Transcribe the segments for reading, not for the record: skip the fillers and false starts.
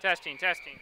Testing, testing.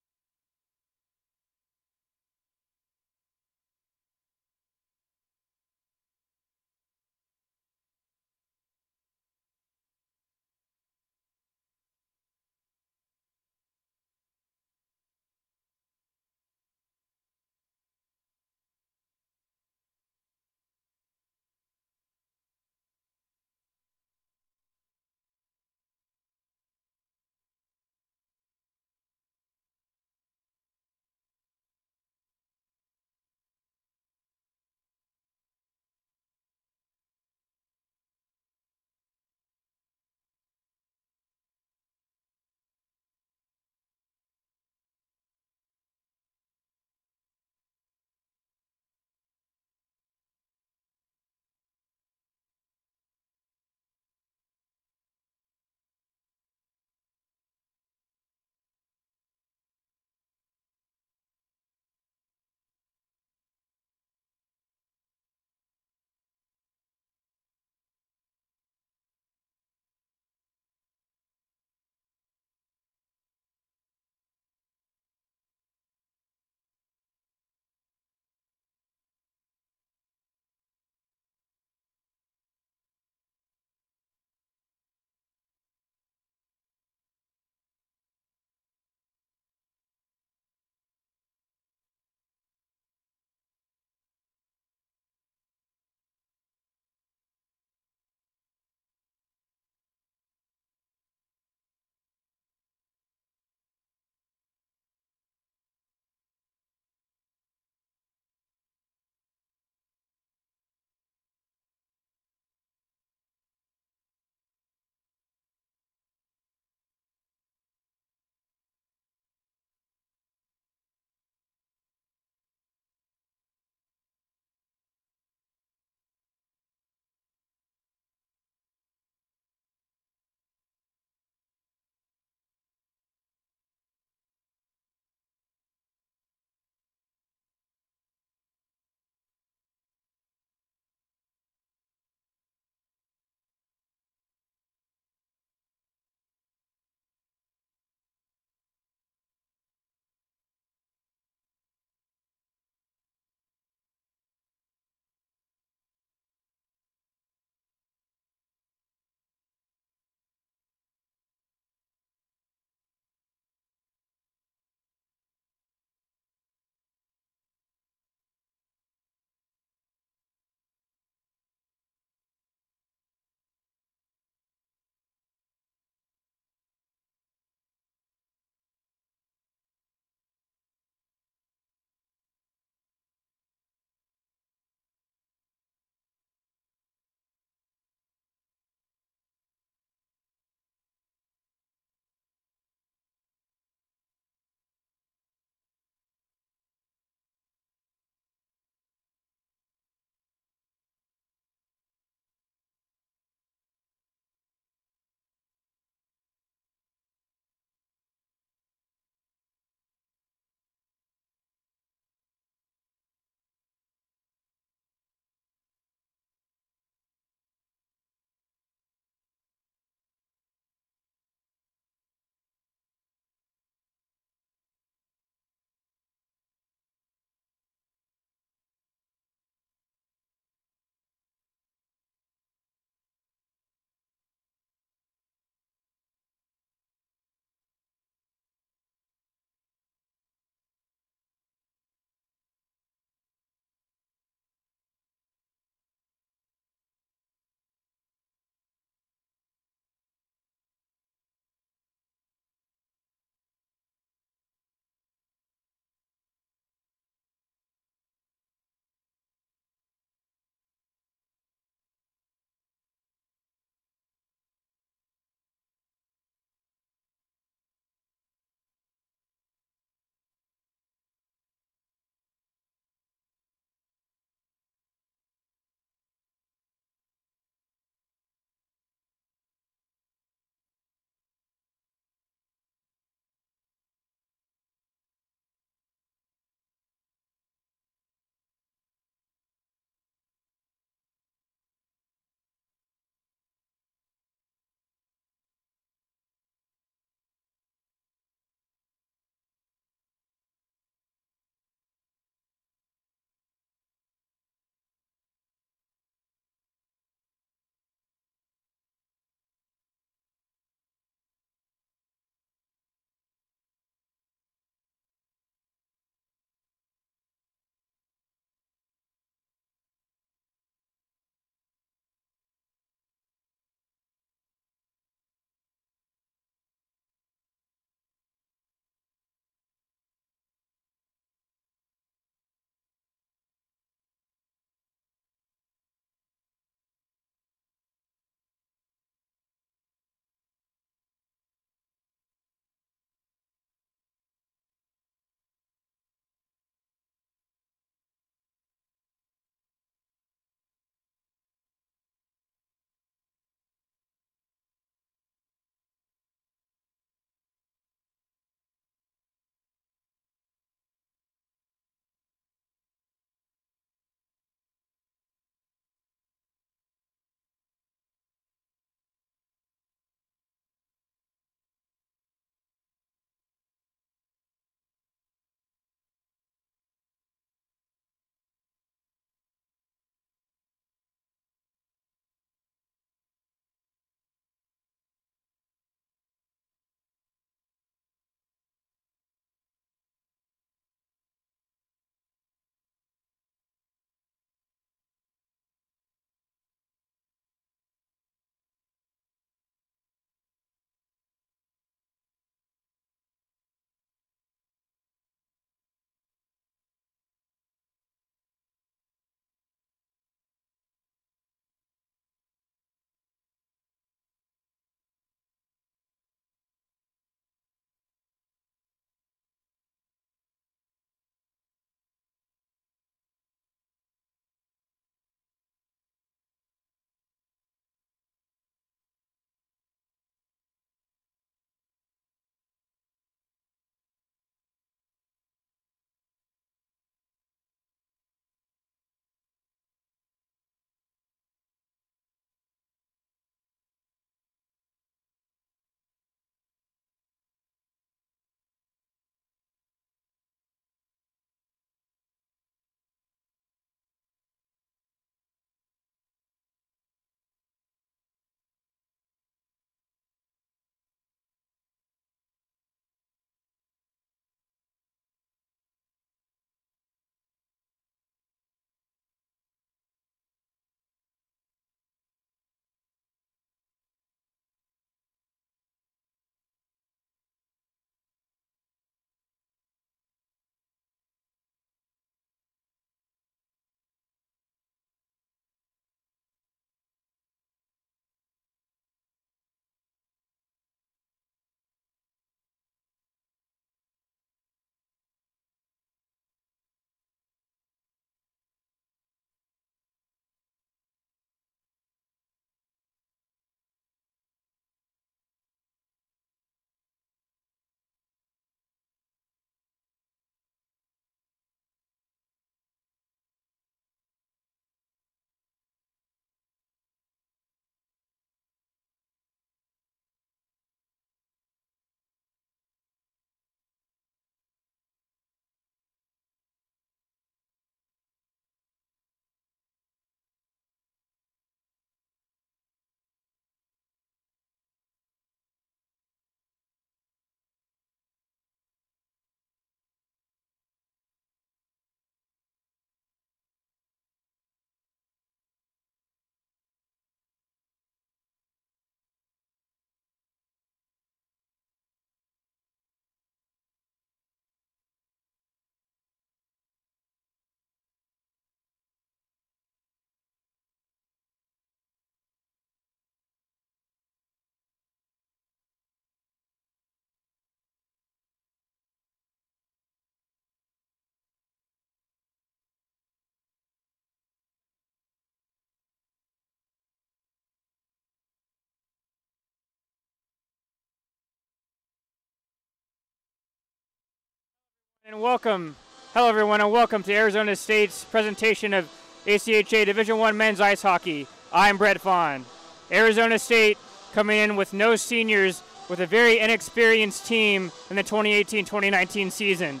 And welcome, hello everyone, and welcome to Arizona State's presentation of ACHA Division I Men's Ice Hockey. I'm Brett Vaughn. Arizona State coming in with no seniors, with a very inexperienced team in the 2018-2019 season.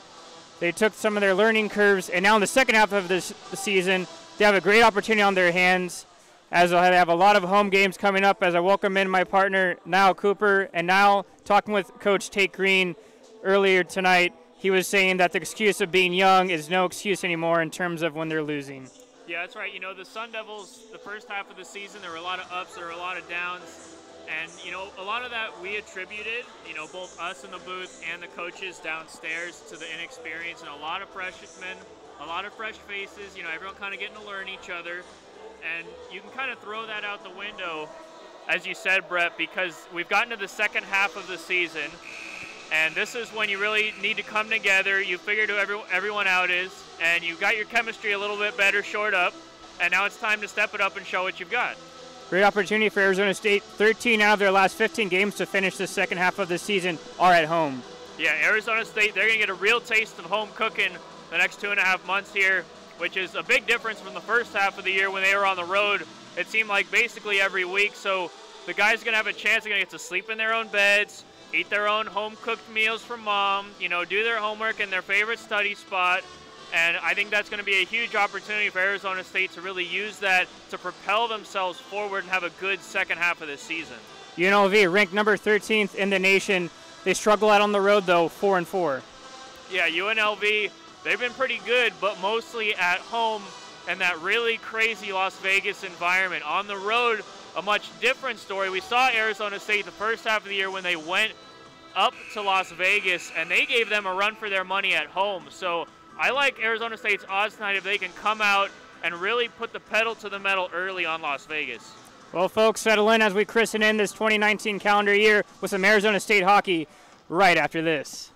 They took some of their learning curves, and now in the second half of the season, they have a great opportunity on their hands, as they have a lot of home games coming up. As I welcome in my partner, Niall Cooper, and now talking with Coach Tate Green earlier tonight, he was saying that the excuse of being young is no excuse anymore in terms of when they're losing. Yeah, that's right. You know, the Sun Devils, the first half of the season, there were a lot of ups, there were a lot of downs. And, you know, a lot of that we attributed, you know, both us in the booth and the coaches downstairs to the inexperience and a lot of freshmen, a lot of fresh faces, you know, everyone kind of getting to learn each other. And you can kind of throw that out the window, as you said, Brett, because we've gotten to the second half of the season. And this is when you really need to come together. You figured who everyone out is, and you got your chemistry a little bit better shored up, and now it's time to step it up and show what you've got. Great opportunity for Arizona State. 13 out of their last 15 games to finish the second half of the season are at home. Yeah, Arizona State, they're going to get a real taste of home cooking the next 2.5 months here, which is a big difference from the first half of the year when they were on the road. It seemed like basically every week, so the guys are going to have a chance. They're going to get to sleep in their own beds, eat their own home-cooked meals from mom, you know, do their homework in their favorite study spot. And I think that's going to be a huge opportunity for Arizona State to really use that to propel themselves forward and have a good second half of this season. UNLV, ranked number 13th in the nation. They struggle out on the road, though, 4-4. Yeah, UNLV, they've been pretty good, but mostly at home in that really crazy Las Vegas environment. On the road, a much different story. We saw Arizona State the first half of the year when they went up to Las Vegas, and they gave them a run for their money at home. So I like Arizona State's odds tonight if they can come out and really put the pedal to the metal early on Las Vegas. Well, folks, settle in as we christen in this 2019 calendar year with some Arizona State hockey right after this.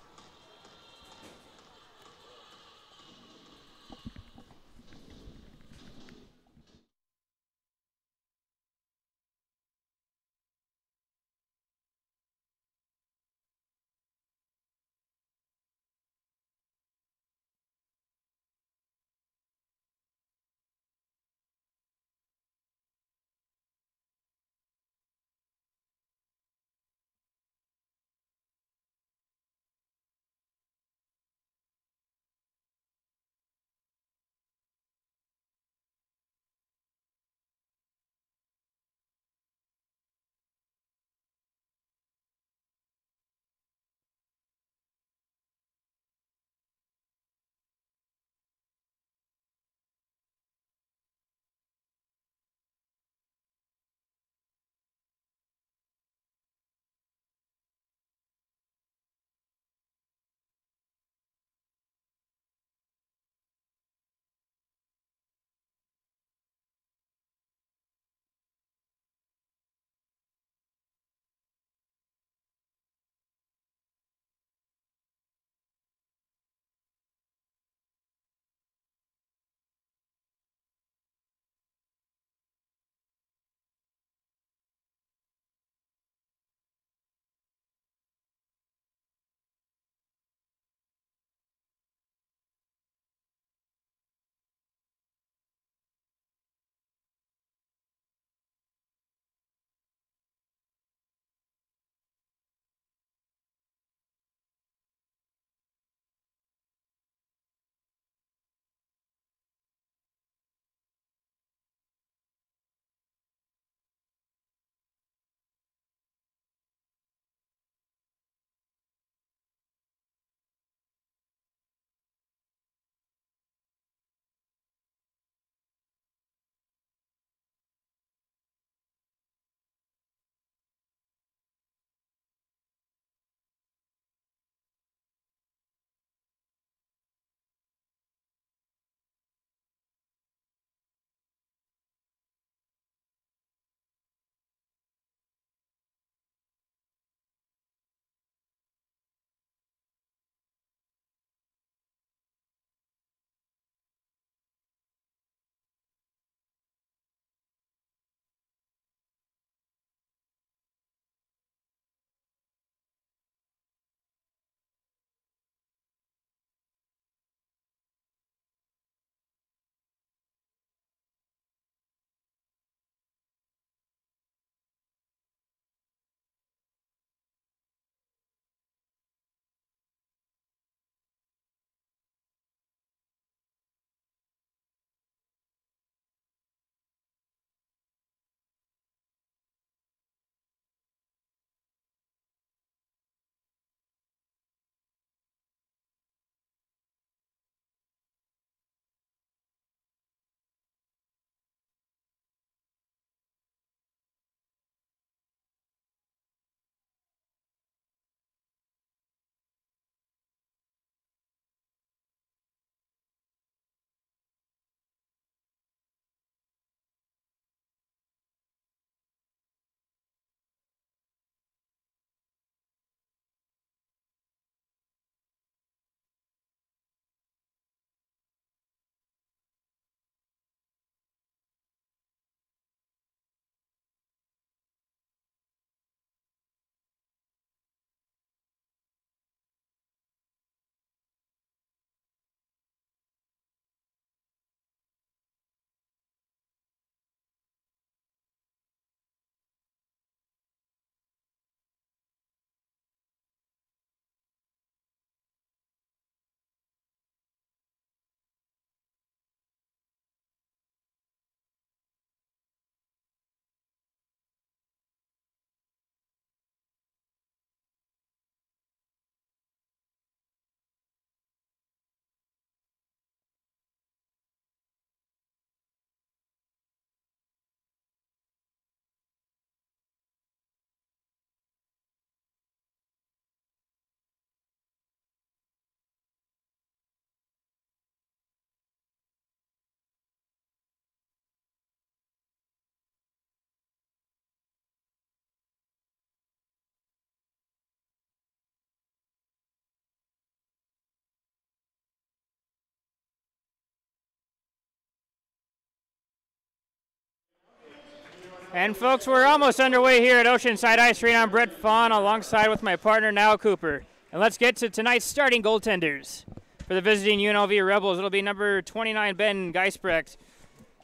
And folks, we're almost underway here at Oceanside Ice Arena. I'm Brett Fawn alongside with my partner, Niall Cooper. And let's get to tonight's starting goaltenders. For the visiting UNLV Rebels, it'll be number 29, Ben Geisbrecht,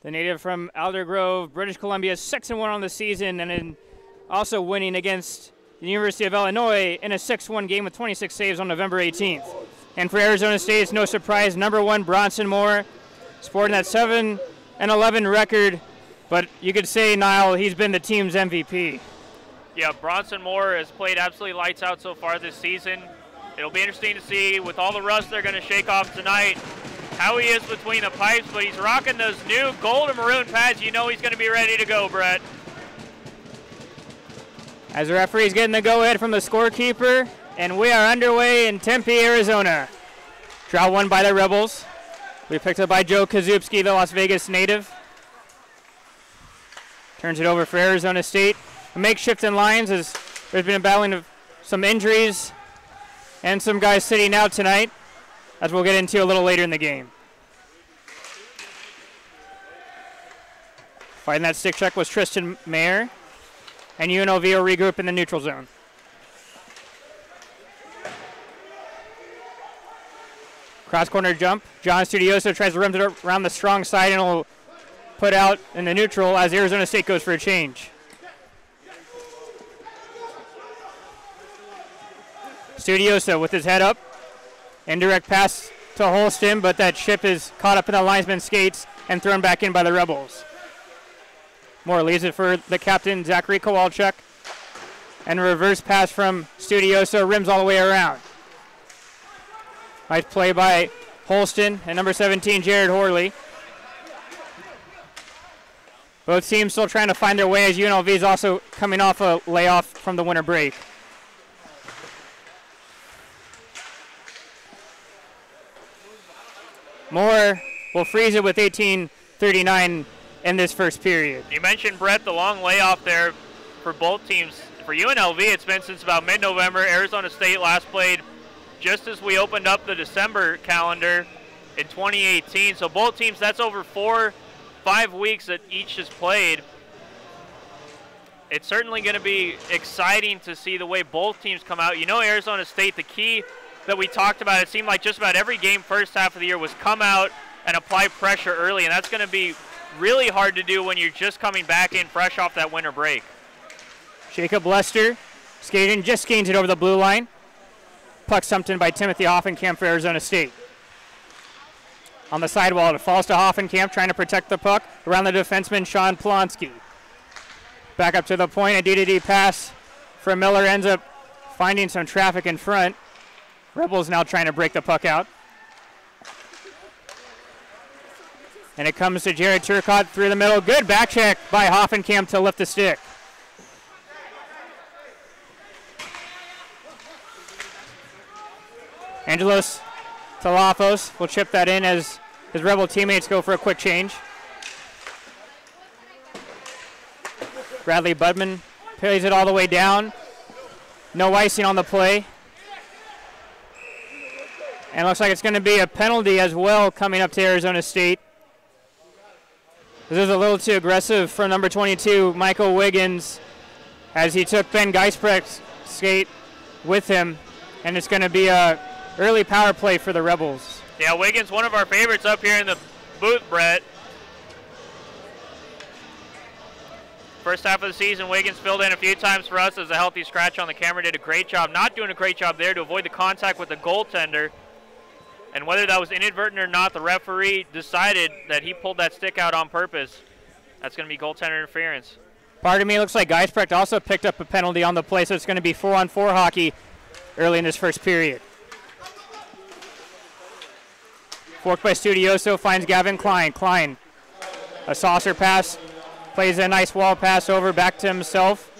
the native from Aldergrove, British Columbia, 6-1 on the season, and then also winning against the University of Illinois in a 6-1 game with 26 saves on November 18th. And for Arizona State, it's no surprise, number 1, Bronson Moore, sporting that 7-11 record. But you could say, Niall, he's been the team's MVP. Yeah, Bronson Moore has played absolutely lights out so far this season. It'll be interesting to see, with all the rust they're going to shake off tonight, how he is between the pipes. But he's rocking those new gold and maroon pads. You know he's going to be ready to go, Brett. As the referee's getting the go-ahead from the scorekeeper, and we are underway in Tempe, Arizona. Draw won by the Rebels. We picked up by Joe Kazupski, the Las Vegas native. Turns it over for Arizona State. A makeshift in lines as there's been a battling of some injuries and some guys sitting out tonight, as we'll get into a little later in the game. Fighting that stick check was Tristan Mayer, and UNLV will regroup in the neutral zone. Cross-corner jump. John Studioso tries to rim it around the strong side and will put out in the neutral as Arizona State goes for a change. Studioso with his head up. Indirect pass to Holston, but that chip is caught up in the linesman's skates and thrown back in by the Rebels. Moore leaves it for the captain, Zachary Kowalczyk. And a reverse pass from Studioso, rims all the way around. Nice play by Holston and number 17, Jared Horley. Both teams still trying to find their way as UNLV is also coming off a layoff from the winter break. Moore will freeze it with 18:39 in this first period. You mentioned, Brett, the long layoff there for both teams. For UNLV, it's been since about mid-November. Arizona State last played just as we opened up the December calendar in 2018. So both teams, that's over 4-5 weeks that each has played. It's certainly going to be exciting to see the way both teams come out. You know, Arizona State, the key that we talked about, it seemed like just about every game first half of the year was come out and apply pressure early, and that's going to be really hard to do when you're just coming back in fresh off that winter break. Jacob Lester skating, just gains it over the blue line. Puck stumped in by Timothy Hoffenkamp for Arizona State. On the sidewall, it falls to Hoffenkamp, trying to protect the puck around the defenseman, Sean Plonsky. Back up to the point, a D-to-D pass from Miller ends up finding some traffic in front. Rebels now trying to break the puck out. And it comes to Jared Turcotte through the middle. Good back check by Hoffenkamp to lift the stick. Angelos Talafos will chip that in as his Rebel teammates go for a quick change. Bradley Budman plays it all the way down. No icing on the play. And looks like it's going to be a penalty as well coming up to Arizona State. This is a little too aggressive for number 22, Michael Wiggins, as he took Ben Geisbrecht's skate with him. And it's going to be a early power play for the Rebels. Yeah, Wiggins, one of our favorites up here in the booth, Brett. First half of the season, Wiggins filled in a few times for us as a healthy scratch on the camera. Did a great job, not doing a great job there to avoid the contact with the goaltender. And whether that was inadvertent or not, the referee decided that he pulled that stick out on purpose. That's going to be goaltender interference. Pardon me, it looks like Geisbrecht also picked up a penalty on the play, so it's going to be 4-on-4 hockey early in this first period. Forked by Studioso, finds Gavin Klein. Klein, a saucer pass, plays a nice wall pass over back to himself.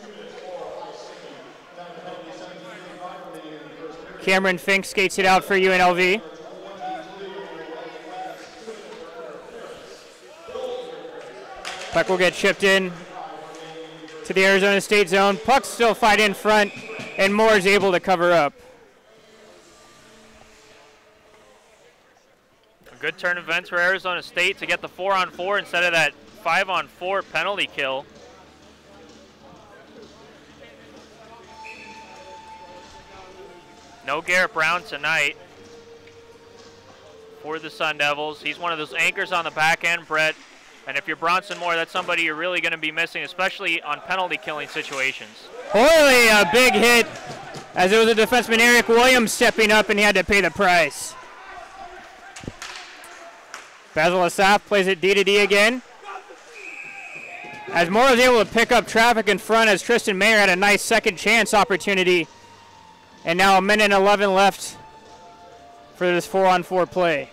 Cameron Fink skates it out for UNLV. Puck will get chipped in to the Arizona State zone. Puck still fight in front, and Moore is able to cover up. A good turn of events for Arizona State to get the 4-on-4 instead of that 5-on-4 penalty kill. No Garrett Brown tonight for the Sun Devils. He's one of those anchors on the back end, Brett. And if you're Bronson Moore, that's somebody you're really going to be missing, especially on penalty killing situations. Holy, a big hit, as it was a defenseman, Eric Williams, stepping up, and he had to pay the price. Basil Asaf plays it D to D again. As Moore was able to pick up traffic in front, as Tristan Mayer had a nice second chance opportunity. And now a minute and 11 left for this 4-on-4 play.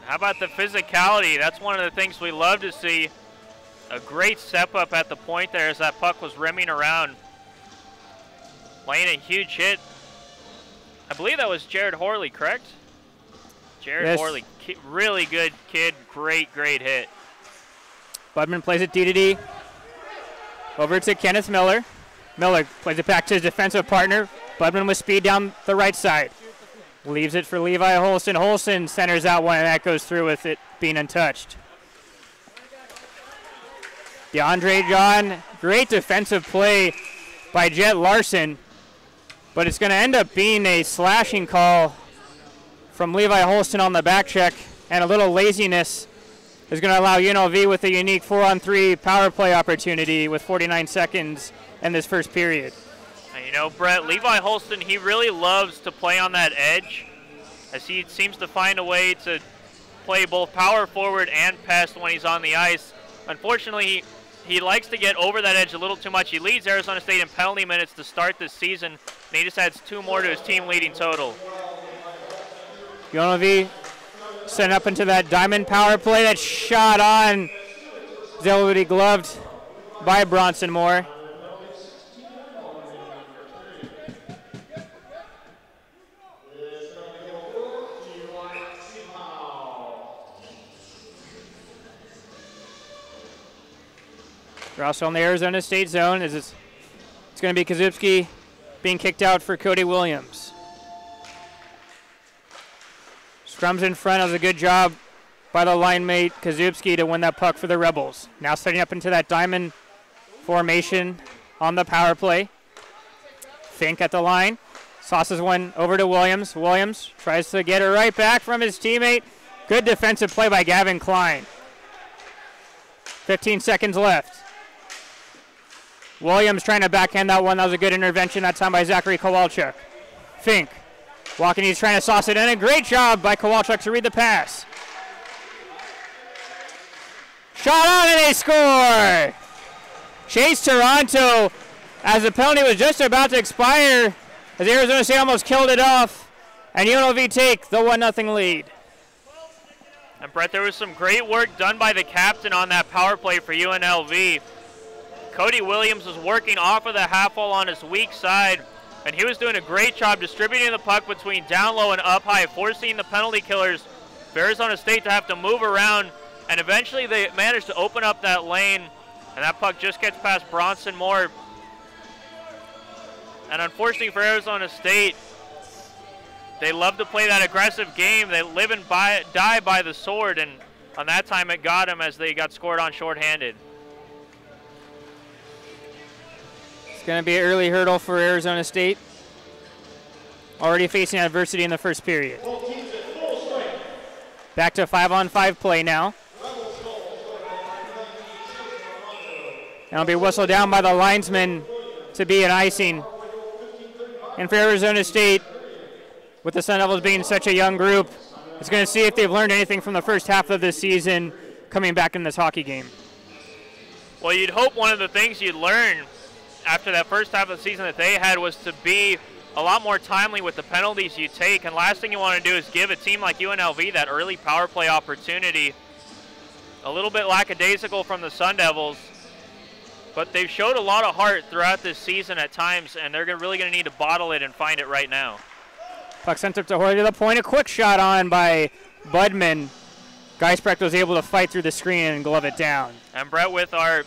How about the physicality? That's one of the things we love to see. A great step up at the point there as that puck was rimming around. Laying a huge hit. I believe that was Jared Horley, correct? Jared Horley, really good kid, great hit. Budman plays it D to D. Over to Kenneth Miller. Miller plays it back to his defensive partner. Budman with speed down the right side. Leaves it for Levi Holston. Holston centers out one, and that goes through with it being untouched. DeAndre John, great defensive play by Jet Larson, but it's going to end up being a slashing call from Levi Holston on the back check, and a little laziness is going to allow UNLV with a unique 4-on-3 power play opportunity with 49 seconds in this first period. And you know, Brett, Levi Holston, he really loves to play on that edge, as he seems to find a way to play both power forward and pass when he's on the ice. Unfortunately, he likes to get over that edge a little too much. He leads Arizona State in penalty minutes to start this season, and he just adds 2 more to his team leading total. UNLV sent up into that diamond power play. That shot on Zelwoody, gloved by Bronson Moore. We're also on the Arizona State zone. It's going to be Kazubski being kicked out for Cody Williams. Scrums in front. That was a good job by the line mate Kazubski to win that puck for the Rebels. Now setting up into that diamond formation on the power play. Fink at the line. Sauces one over to Williams. Williams tries to get it right back from his teammate. Good defensive play by Gavin Klein. 15 seconds left. Williams trying to backhand that one. That was a good intervention that time by Zachary Kowalczyk. Fink. Walking, he's trying to sauce it in. A great job by Kowalczyk to read the pass. Shot on and they score! Chase Toronto, as the penalty was just about to expire, as Arizona State almost killed it off, and UNLV take the 1-0 lead. And Brett, there was some great work done by the captain on that power play for UNLV. Cody Williams was working off of the half wall on his weak side, and he was doing a great job distributing the puck between down low and up high, forcing the penalty killers for Arizona State to have to move around, and eventually they managed to open up that lane, and that puck just gets past Bronson Moore. And unfortunately for Arizona State, they love to play that aggressive game. They live and die by the sword, and on that time it got them as they got scored on shorthanded. Going to be an early hurdle for Arizona State. Already facing adversity in the first period. Back to 5-on-5 play now. And it'll be whistled down by the linesman to be an icing. And for Arizona State, with the Sun Devils being such a young group, it's going to see if they've learned anything from the first half of this season coming back in this hockey game. Well, you'd hope one of the things you'd learn after that first half of the season that they had was to be a lot more timely with the penalties you take. And last thing you want to do is give a team like UNLV that early power play opportunity. A little bit lackadaisical from the Sun Devils, but they've showed a lot of heart throughout this season at times, and they're really going to need to bottle it and find it right now. Puck sent up to Horley to the point. A quick shot on by Budman. Geisbrecht was able to fight through the screen and glove it down. And Brett, with our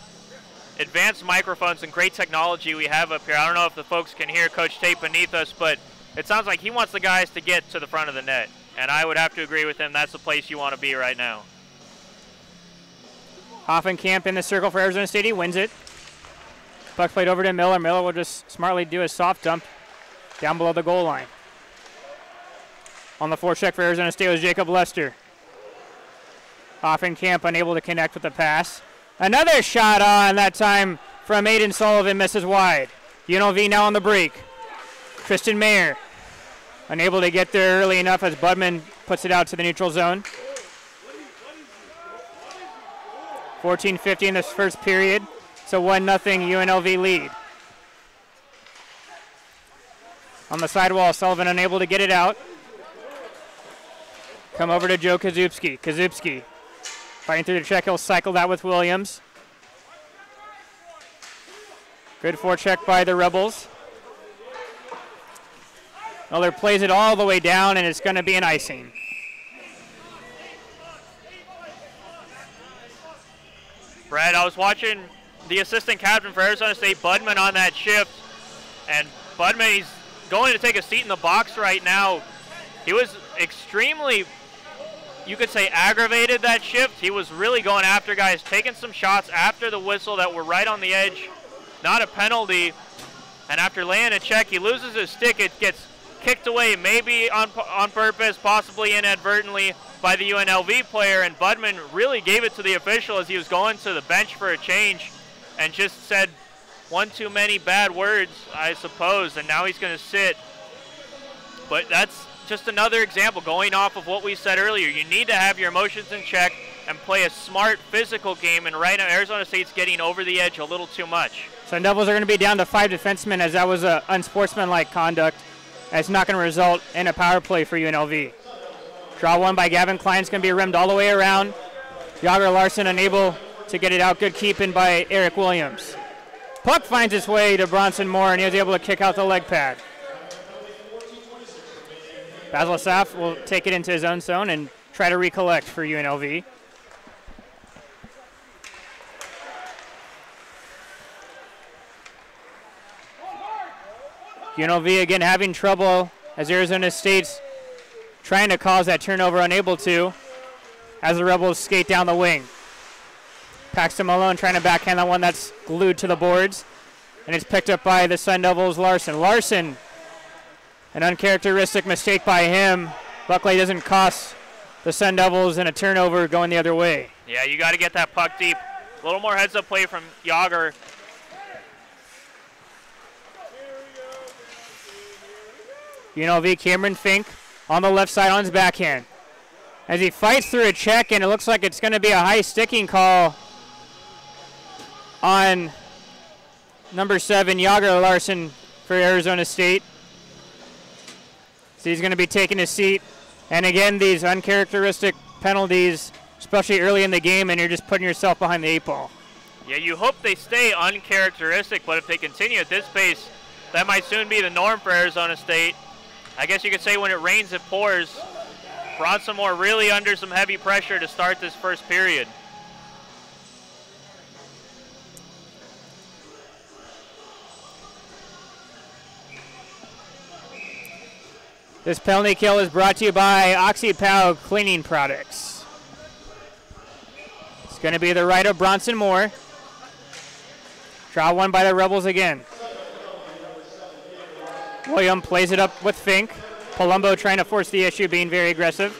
advanced microphones and great technology we have up here, I don't know if the folks can hear Coach Tate beneath us, but it sounds like he wants the guys to get to the front of the net. And I would have to agree with him. That's the place you want to be right now. Hoffenkamp in the circle for Arizona State. He wins it. Puck played over to Miller. Miller will just smartly do a soft dump down below the goal line. On the forecheck for Arizona State was Jacob Lester. Hoffenkamp unable to connect with the pass. Another shot on, that time from Aiden Sullivan, misses wide. UNLV now on the break. Tristan Mayer unable to get there early enough as Budman puts it out to the neutral zone. 14:50 in this first period, so 1-0 UNLV lead. On the sidewall, Sullivan unable to get it out. Come over to Joe Kazupski. Kazupski fighting through the check, he'll cycle that with Williams. Good forecheck by the Rebels. Miller plays it all the way down, and it's going to be an icing. Brad, I was watching the assistant captain for Arizona State, Budman, on that shift, and Budman, he's going to take a seat in the box right now. He was extremely, you could say, aggravated that shift. He was really going after guys, taking some shots after the whistle that were right on the edge. Not a penalty. And after laying a check, he loses his stick. It gets kicked away, maybe on purpose, possibly inadvertently, by the UNLV player. And Budman really gave it to the official as he was going to the bench for a change and just said one too many bad words, I suppose. And now he's going to sit. But that's just another example, going off of what we said earlier. You need to have your emotions in check and play a smart physical game, and right now Arizona State's getting over the edge a little too much. Sun Devils are going to be down to 5 defensemen, as that was an unsportsmanlike conduct. It's not going to result in a power play for UNLV. Draw one by Gavin Klein's going to be rimmed all the way around. Yager Larson unable to get it out. Good keeping by Eric Williams. Puck finds its way to Bronson Moore, and he was able to kick out the leg pad. Basil Asaf will take it into his own zone and try to recollect for UNLV. UNLV again having trouble as Arizona State's trying to cause that turnover, unable to, as the Rebels skate down the wing. Paxton Malone trying to backhand that one that's glued to the boards, and it's picked up by the Sun Devils' Larson. Larson, an uncharacteristic mistake by him. Luckily doesn't cost the Sun Devils in a turnover going the other way. Yeah, you got to get that puck deep. A little more heads-up play from Yager. UNLV, Cameron Fink on the left side on his backhand. As he fights through a check, and it looks like it's going to be a high sticking call on number 7, Yager Larson, for Arizona State. So he's going to be taking a seat. And again, these uncharacteristic penalties, especially early in the game, and you're just putting yourself behind the 8 ball. Yeah, you hope they stay uncharacteristic, but if they continue at this pace, that might soon be the norm for Arizona State. I guess you could say when it rains, it pours. Bronson Moore really under some heavy pressure to start this first period. This penalty kill is brought to you by OxyPow Cleaning Products. It's going to be the right of Bronson Moore. Draw one by the Rebels again. William plays it up with Fink. Palumbo trying to force the issue, being very aggressive.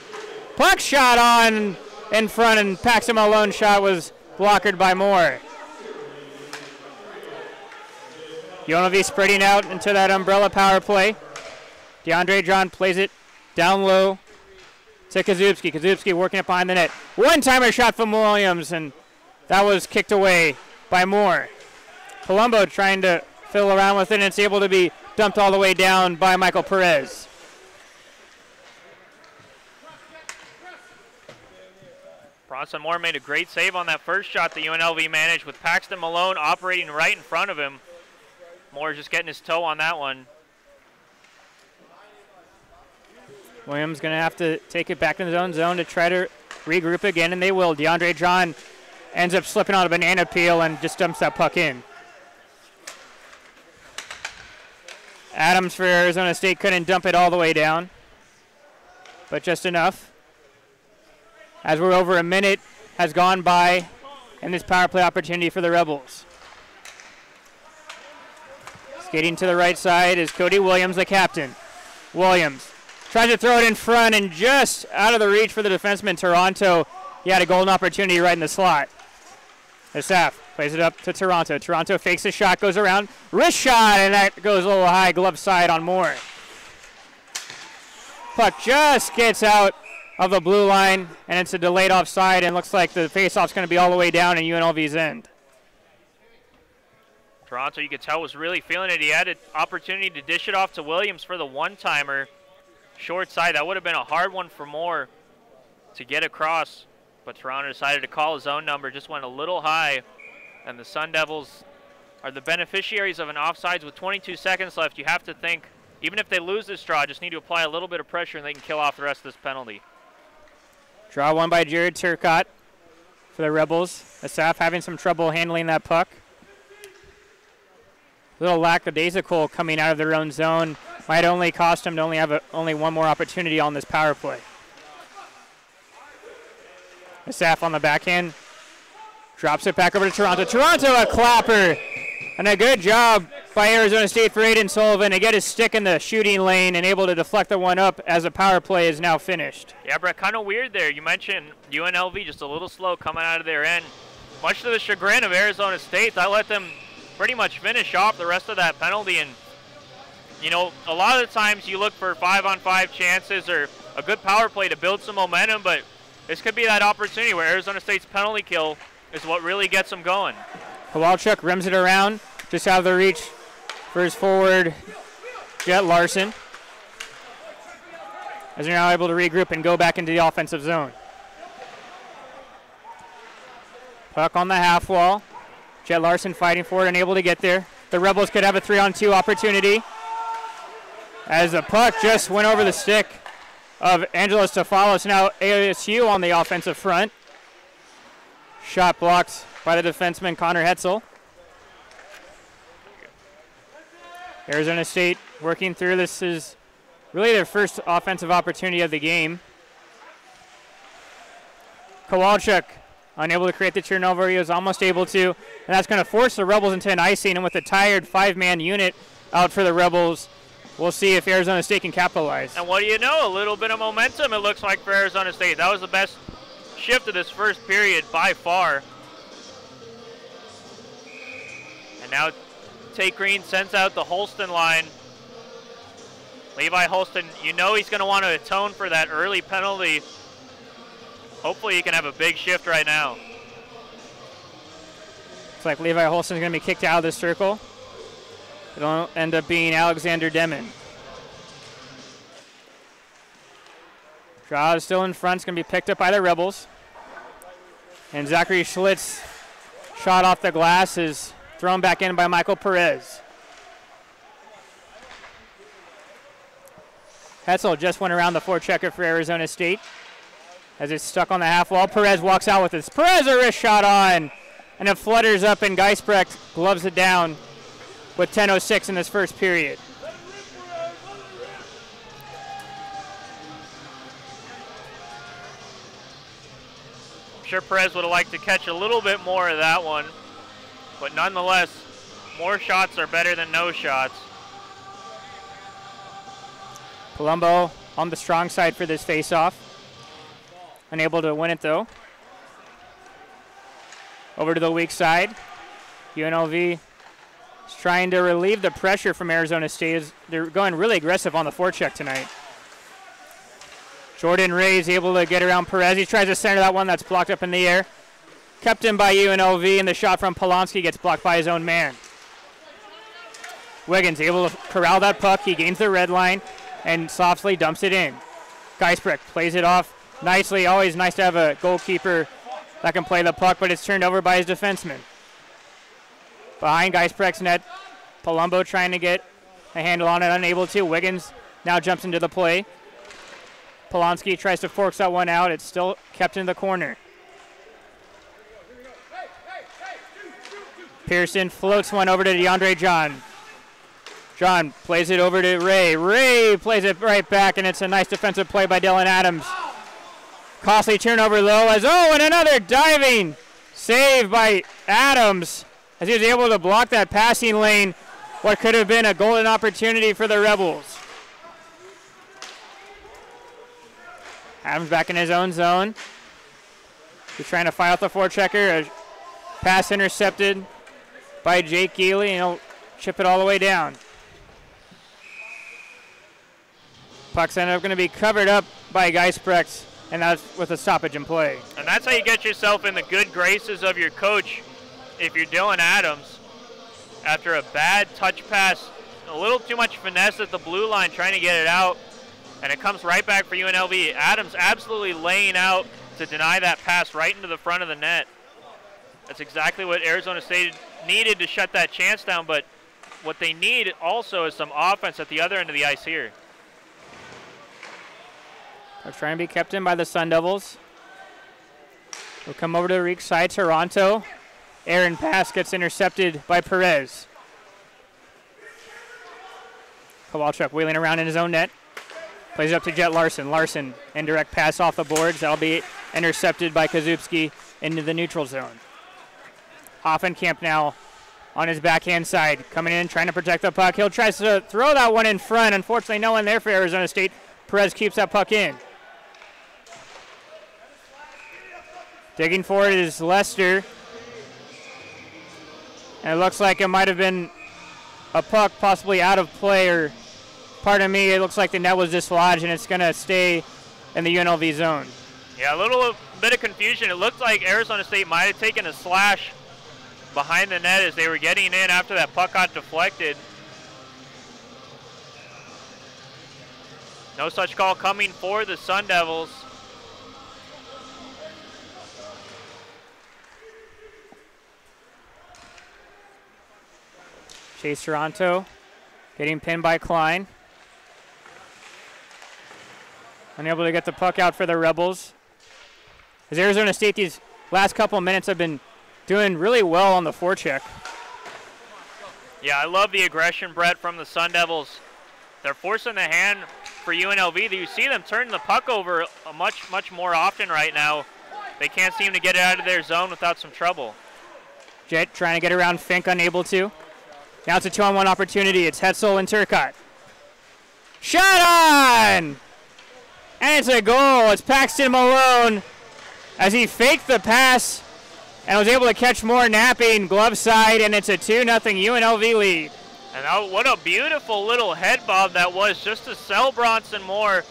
Puck shot on in front, and Paxton Malone's shot was blocked by Moore. UNLV spreading out into that umbrella power play. DeAndre John plays it down low to Kazupski. Kazupski working it behind the net. One-timer shot from Williams, and that was kicked away by Moore. Palumbo trying to fiddle around with it, and it's able to be dumped all the way down by Michael Perez. Bronson Moore made a great save on that first shot that UNLV managed with Paxton Malone operating right in front of him. Moore just getting his toe on that one. Williams going to have to take it back in his own zone to try to regroup again, and they will. DeAndre John ends up slipping on a banana peel and just dumps that puck in. Adams for Arizona State couldn't dump it all the way down, but just enough. As we're over a minute has gone by in this power play opportunity for the Rebels. Skating to the right side is Cody Williams, the captain. Williams tries to throw it in front and just out of the reach for the defenseman, Toronto. He had a golden opportunity right in the slot. Asaf plays it up to Toronto. Toronto fakes a shot, goes around. Wrist shot, and that goes a little high, glove side on Moore. Puck just gets out of the blue line, and it's a delayed offside, and looks like the faceoff's going to be all the way down in UNLV's end. Toronto, you could tell, was really feeling it. He had an opportunity to dish it off to Williams for the one-timer. Short side, that would have been a hard one for Moore to get across, but Toronto decided to call his own number, just went a little high, and the Sun Devils are the beneficiaries of an offsides with 22 seconds left. You have to think, even if they lose this draw, just need to apply a little bit of pressure and they can kill off the rest of this penalty. Draw one by Jared Turcotte for the Rebels. Asaf having some trouble handling that puck. A little lackadaisical coming out of their own zone. Might only cost them to only have only one more opportunity on this power play. Asaf on the backhand. Drops it back over to Toronto. Toronto, a clapper. And a good job by Arizona State for Aiden Sullivan to get his stick in the shooting lane and able to deflect the one up as the power play is now finished. Yeah, Brett, kind of weird there. You mentioned UNLV just a little slow coming out of their end. Much to the chagrin of Arizona State, that let them pretty much finish off the rest of that penalty. And, you know, a lot of the times you look for 5-on-5 chances or a good power play to build some momentum, but this could be that opportunity where Arizona State's penalty kill is what really gets them going. Kowalchuk rims it around, just out of the reach for his forward, Jet Larson. As they're now able to regroup and go back into the offensive zone. Puck on the half wall. Jet Larson fighting for it, unable to get there. The Rebels could have a 3-on-2 opportunity. As the puck just went over the stick of Angelo Stefalos, now ASU on the offensive front. Shot blocked by the defenseman Connor Hetzel. Arizona State working through. This is really their first offensive opportunity of the game. Kowalchuk unable to create the turnover. He was almost able to, and that's going to force the Rebels into an icing. And with a tired 5-man unit out for the Rebels, we'll see if Arizona State can capitalize. And what do you know? A little bit of momentum, it looks like, for Arizona State. That was the best shift of this first period by far. And now Tate Green sends out the Holston line. Levi Holston, you know he's going to want to atone for that early penalty. Hopefully he can have a big shift right now. Looks like Levi Holston's going to be kicked out of the circle. It'll end up being Alexander Demon. Draw is still in front. It's going to be picked up by the Rebels. And Zachary Schlitz, shot off the glass, is thrown back in by Michael Perez. Hetzel just went around the forechecker for Arizona State. As it's stuck on the half wall, Perez walks out with it. Perez a wrist shot on, and it flutters up, and Geisbrecht gloves it down with 10:06 in this first period. I'm sure Perez would have liked to catch a little bit more of that one, but nonetheless, more shots are better than no shots. Palumbo on the strong side for this faceoff. Unable to win it, though. Over to the weak side. UNLV is trying to relieve the pressure from Arizona State. They're going really aggressive on the forecheck tonight. Jordan Ray is able to get around Perez. He tries to center that one that's blocked up in the air. Kept in by UNLV, and the shot from Polanski gets blocked by his own man. Wiggins able to corral that puck. He gains the red line and softly dumps it in. Geisbrecht plays it off nicely. Always nice to have a goalkeeper that can play the puck, but it's turned over by his defenseman. Behind Geisbrecht's net, Palumbo trying to get a handle on it, unable to. Wiggins now jumps into the play. Polanski tries to force that one out. It's still kept in the corner. Pearson floats one over to DeAndre John. John plays it over to Ray. Ray plays it right back, and it's a nice defensive play by Dylan Adams. Costly turnover, though, and another diving save by Adams as he was able to block that passing lane what could have been a golden opportunity for the Rebels. Adams back in his own zone. He's trying to fight out the forechecker. A pass intercepted by Jake Geely, and he'll chip it all the way down. Puck's ended up going to be covered up by Geisbrecht, and that's with a stoppage in play. And that's how you get yourself in the good graces of your coach if you're Dylan Adams. After a bad touch pass, a little too much finesse at the blue line trying to get it out, and it comes right back for UNLV. Adams absolutely laying out to deny that pass right into the front of the net. That's exactly what Arizona State needed to shut that chance down, but what they need also is some offense at the other end of the ice here. They're trying to be kept in by the Sun Devils. We'll come over to the Reek side. Toronto. Aaron pass gets intercepted by Perez. Kowalchuk wheeling around in his own net. Plays it up to Jet Larson. Larson, indirect pass off the boards. That'll be intercepted by Kazubski into the neutral zone. Hoffenkamp now on his backhand side. Coming in, trying to protect the puck. He'll try to throw that one in front. Unfortunately, no one there for Arizona State. Perez keeps that puck in. Digging for it is Lester. And it looks like it might have been a puck possibly out of play, or pardon me, it looks like the net was dislodged and it's going to stay in the UNLV zone. Yeah, a little bit of confusion. It looked like Arizona State might have taken a slash behind the net as they were getting in after that puck got deflected. No such call coming for the Sun Devils. Chase Toronto getting pinned by Klein. Unable to get the puck out for the Rebels. As Arizona State these last couple of minutes have been doing really well on the forecheck. Yeah, I love the aggression, Brett, from the Sun Devils. They're forcing the hand for UNLV. You see them turning the puck over much more often right now. They can't seem to get it out of their zone without some trouble. Jet trying to get around Fink, unable to. Now it's a 2-on-1 opportunity. It's Hetzel and Turcotte. Shot on! And it's a goal. It's Paxton Malone as he faked the pass and was able to catch more napping glove side, and it's a 2-0 UNLV lead. And what a beautiful little head bob that was, just to sell Bronson more.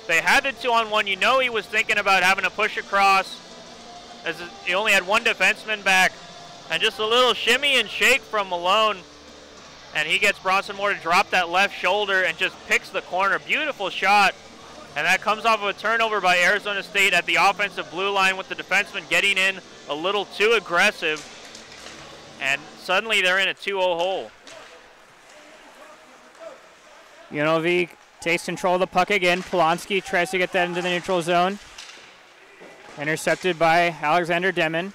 They had the 2-on-1. You know he was thinking about having to push across, as he only had one defenseman back. And just a little shimmy and shake from Malone. And he gets Bronson Moore to drop that left shoulder and just picks the corner. Beautiful shot. And that comes off of a turnover by Arizona State at the offensive blue line, with the defenseman getting in a little too aggressive. And suddenly they're in a 2-0 hole. UNLV takes control of the puck again. Polonsky tries to get that into the neutral zone. Intercepted by Alexander Demon.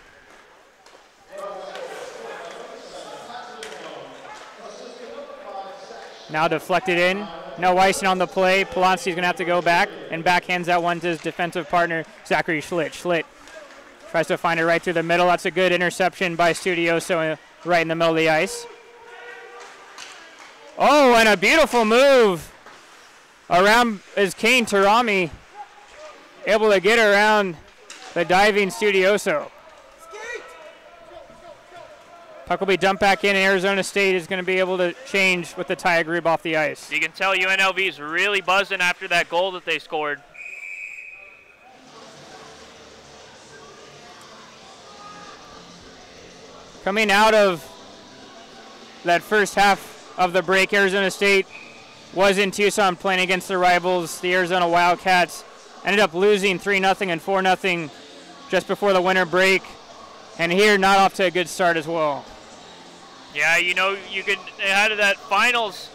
Now deflected in. No icing on the play. Polonsky's going to have to go back and backhands that one to his defensive partner, Zachary Schlitt. Schlitt tries to find it right through the middle. That's a good interception by Studioso right in the middle of the ice. Oh, and a beautiful move around is Kane Tarami, able to get around the diving Studioso. Puck will be dumped back in, and Arizona State is going to be able to change with the Tia Grube off the ice. You can tell UNLV is really buzzing after that goal that they scored. Coming out of that first half of the break, Arizona State was in Tucson playing against the rivals, the Arizona Wildcats. Ended up losing 3-0 and 4-0 just before the winter break. And here, not off to a good start as well. Yeah, you know, they had that finals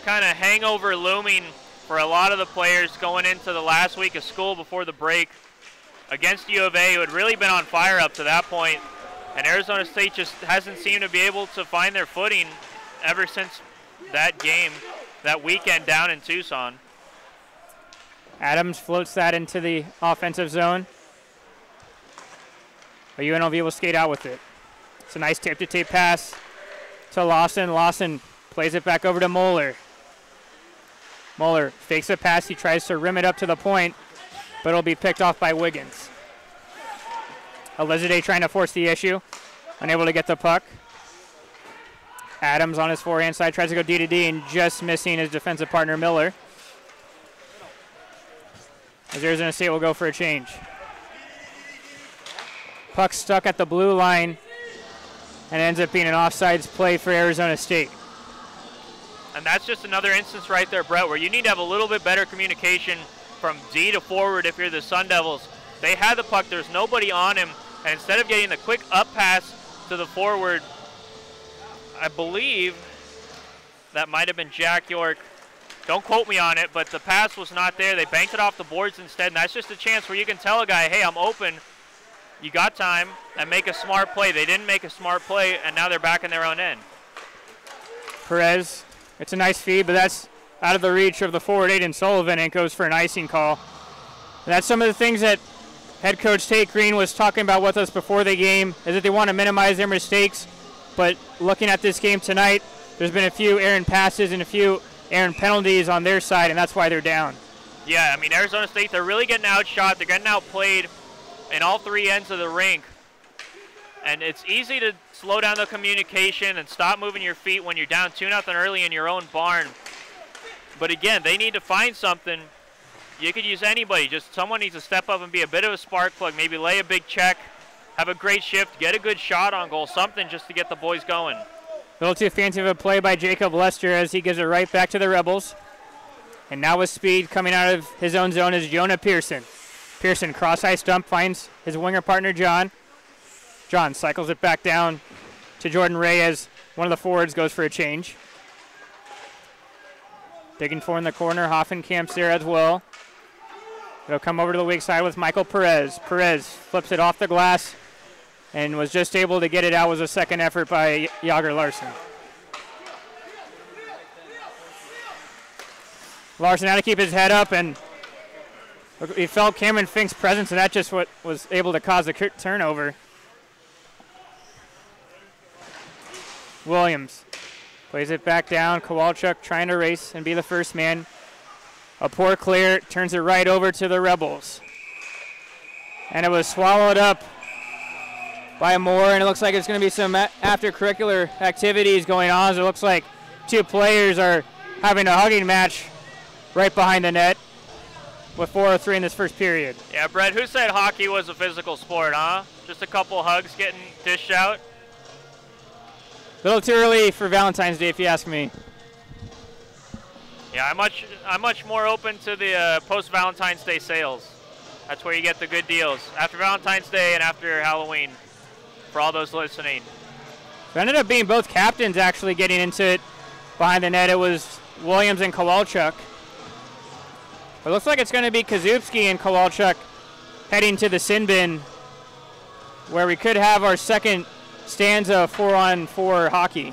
kind of hangover looming for a lot of the players going into the last week of school before the break against U of A, who had really been on fire up to that point. And Arizona State just hasn't seemed to be able to find their footing ever since that game, that weekend down in Tucson. Adams floats that into the offensive zone. But UNLV will skate out with it. It's a nice tape-to-tape pass to Lawson. Lawson Plays it back over to Moeller. Moeller fakes a pass. He tries to rim it up to the point, but it'll be picked off by Wiggins. Elizade trying to force the issue. Unable to get the puck. Adams on his forehand side tries to go D to D and just missing his defensive partner Miller. As Arizona State will go for a change. Puck stuck at the blue line and ends up being an offsides play for Arizona State. And that's just another instance right there, Brett, where you need to have a little bit better communication from D to forward if you're the Sun Devils. They had the puck, there's nobody on him, and instead of getting the quick up pass to the forward, I believe that might have been Jack York. Don't quote me on it, but the pass was not there. They banked it off the boards instead, and that's just a chance where you can tell a guy, hey, I'm open, you got time, and make a smart play. They didn't make a smart play, and now they're back in their own end. Perez, it's a nice feed, but that's out of the reach of the forward Aiden Sullivan, and goes for an icing call. And that's some of the things that head coach Tate Green was talking about with us before the game, is that they want to minimize their mistakes. But looking at this game tonight, there's been a few errant passes and a few errant penalties on their side, and that's why they're down. Yeah, I mean, Arizona State, they're really getting outshot. They're getting outplayed in all three ends of the rink. And it's easy to slow down the communication and stop moving your feet when you're down 2-0 early in your own barn. But again, they need to find something. You could use anybody. Just someone needs to step up and be a bit of a spark plug, maybe lay a big check, have a great shift, get a good shot on goal, something just to get the boys going. A little too fancy of a play by Jacob Lester as he gives it right back to the Rebels. And now with speed coming out of his own zone is Jonah Pearson. Pearson cross-ice dump, finds his winger partner John. John cycles it back down to Jordan Ray as one of the forwards goes for a change. Digging for in the corner, Hoffenkamp's there as well. It'll come over to the weak side with Michael Perez. Perez flips it off the glass and was just able to get it out. Was a second effort by Yager Larson. Larson had to keep his head up, and he felt Cameron Fink's presence, and that just what was able to cause the turnover. Williams plays it back down. Kowalchuk trying to race and be the first man. A poor clear, turns it right over to the Rebels. And it was swallowed up by Moore, and it looks like it's going to be some after-curricular activities going on. As it looks like two players are having a hugging match right behind the net with 4:03 in this first period. Yeah, Brett, who said hockey was a physical sport, huh? Just a couple hugs getting dished out? A little too early for Valentine's Day, if you ask me. Yeah, I'm much more open to the post-Valentine's Day sales. That's where you get the good deals. After Valentine's Day and after Halloween, for all those listening. It ended up being both captains actually getting into it behind the net. It was Williams and Kowalchuk. It looks like it's going to be Kazubski and Kowalchuk heading to the sin bin, where we could have our second stanza 4-on-4 hockey.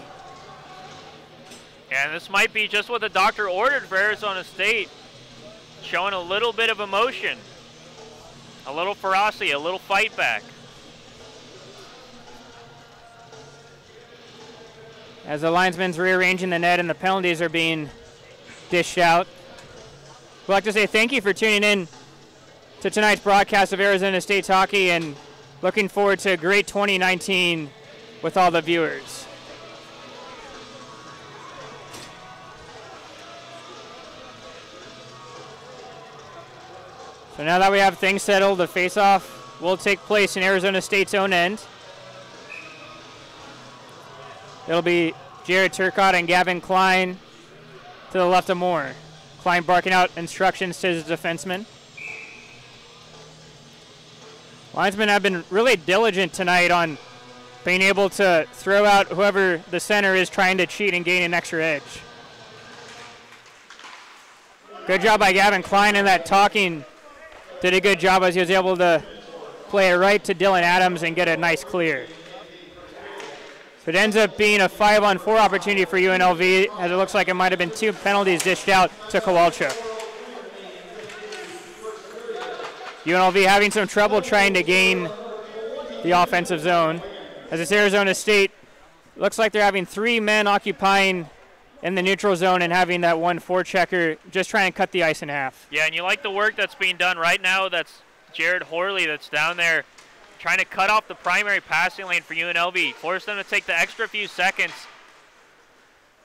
And this might be just what the doctor ordered for Arizona State, showing a little bit of emotion, a little ferocity, a little fight back. As the linesmen's rearranging the net and the penalties are being dished out. We'd like to say thank you for tuning in to tonight's broadcast of Arizona State's hockey, and looking forward to a great 2019 with all the viewers. So now that we have things settled, the face-off will take place in Arizona State's own end. It'll be Jared Turcotte and Gavin Klein to the left of Moore. Klein barking out instructions to his defenseman. Linesmen have been really diligent tonight on being able to throw out whoever the center is trying to cheat and gain an extra edge. Good job by Gavin Klein in that talking. Did a good job as he was able to play it right to Dylan Adams and get a nice clear. So it ends up being a 5-on-4 opportunity for UNLV, as it looks like it might have been two penalties dished out to Kowalchuk. UNLV having some trouble trying to gain the offensive zone. As it's Arizona State, looks like they're having three men occupying in the neutral zone and having that 1-4 checker just trying to cut the ice in half. Yeah, and you like the work that's being done right now. That's Jared Horley that's down there trying to cut off the primary passing lane for UNLV, force them to take the extra few seconds.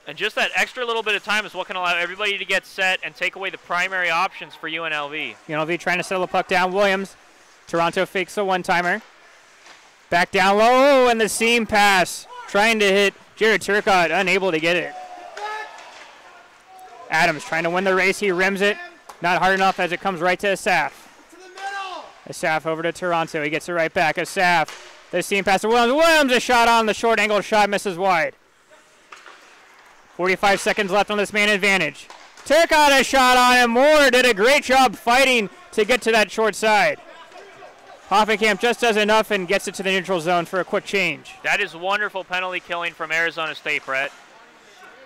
And just that extra little bit of time is what can allow everybody to get set and take away the primary options for UNLV. UNLV trying to settle the puck down. Williams. Toronto fakes the one-timer. Back down low, and the seam pass. Trying to hit Jared Turcotte, unable to get it. Adams trying to win the race. He rims it. Not hard enough as it comes right to Asaf. Asaf over to Toronto. He gets it right back. Asaf. The seam pass to Williams. Williams, a shot on the short angle shot, misses wide. 45 seconds left on this man advantage. Turcotte a shot on him. Moore did a great job fighting to get to that short side. Hoffenkamp just does enough and gets it to the neutral zone for a quick change. That is wonderful penalty killing from Arizona State, Brett.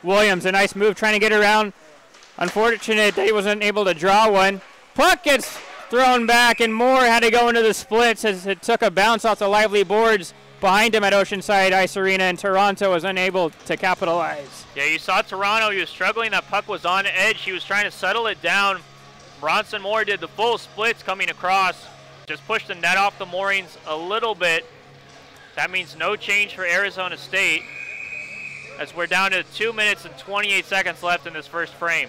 Williams, a nice move trying to get around. Unfortunate that he wasn't able to draw one. Puck gets thrown back, and Moore had to go into the splits as it took a bounce off the lively boards behind him at Oceanside Ice Arena, and Toronto was unable to capitalize. Yeah, you saw Toronto. He was struggling. That puck was on edge. He was trying to settle it down. Bronson Moore did the full splits coming across. Just pushed the net off the moorings a little bit. That means no change for Arizona State, as we're down to 2 minutes and 28 seconds left in this first frame.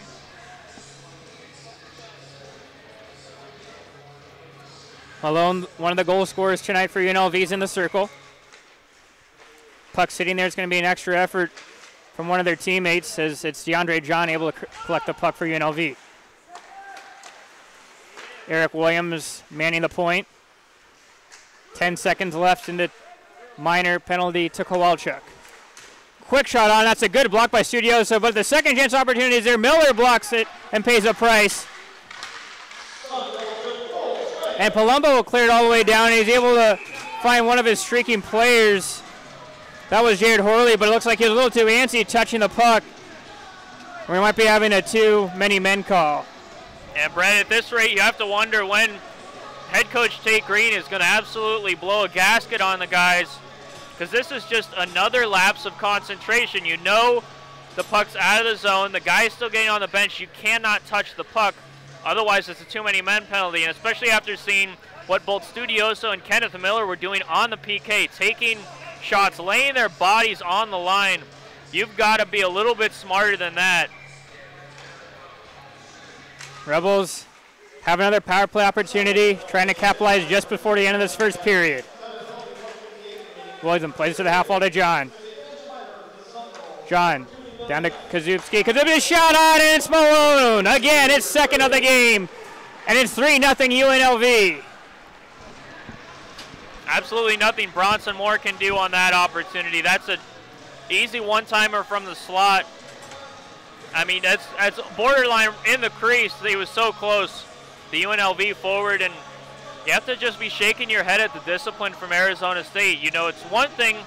Malone, one of the goal scorers tonight for UNLV, is in the circle. Puck sitting there is going to be an extra effort from one of their teammates, as it's DeAndre John able to collect the puck for UNLV. Eric Williams manning the point. 10 seconds left in the minor penalty to Kowalchuk. Quick shot on, that's a good block by Studioso, but the second chance opportunity is there. Miller blocks it and pays a price. And Palumbo will clear it all the way down. He's able to find one of his streaking players. That was Jared Horley, but it looks like he was a little too antsy touching the puck. We might be having a too many men call. And Brett, at this rate, you have to wonder when head coach Tate Green is going to absolutely blow a gasket on the guys, because this is just another lapse of concentration. You know the puck's out of the zone. The guy's still getting on the bench. You cannot touch the puck. Otherwise, it's a too many men penalty, and especially after seeing what both Studioso and Kenneth Miller were doing on the PK, taking shots, laying their bodies on the line. You've got to be a little bit smarter than that. Rebels have another power play opportunity, trying to capitalize just before the end of this first period. Williams plays to the half wall to John. John down to Kazubski. Kazubski shot on, and it's Malone. Again, it's second of the game, and it's 3-0 UNLV. Absolutely nothing Bronson Moore can do on that opportunity. That's an easy one-timer from the slot. I mean, that's borderline in the crease. He was so close, the UNLV forward, and you have to just be shaking your head at the discipline from Arizona State. You know, it's one thing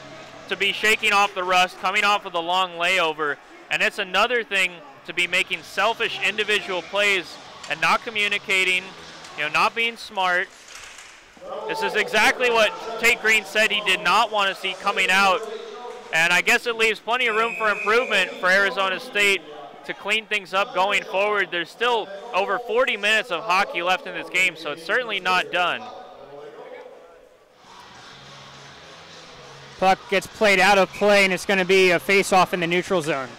to be shaking off the rust, coming off of the long layover, and it's another thing to be making selfish individual plays and not communicating, you know, not being smart. This is exactly what Tate Green said he did not want to see coming out, and I guess it leaves plenty of room for improvement for Arizona State to clean things up going forward. There's still over 40 minutes of hockey left in this game, so it's certainly not done. Puck gets played out of play, and it's going to be a face-off in the neutral zone.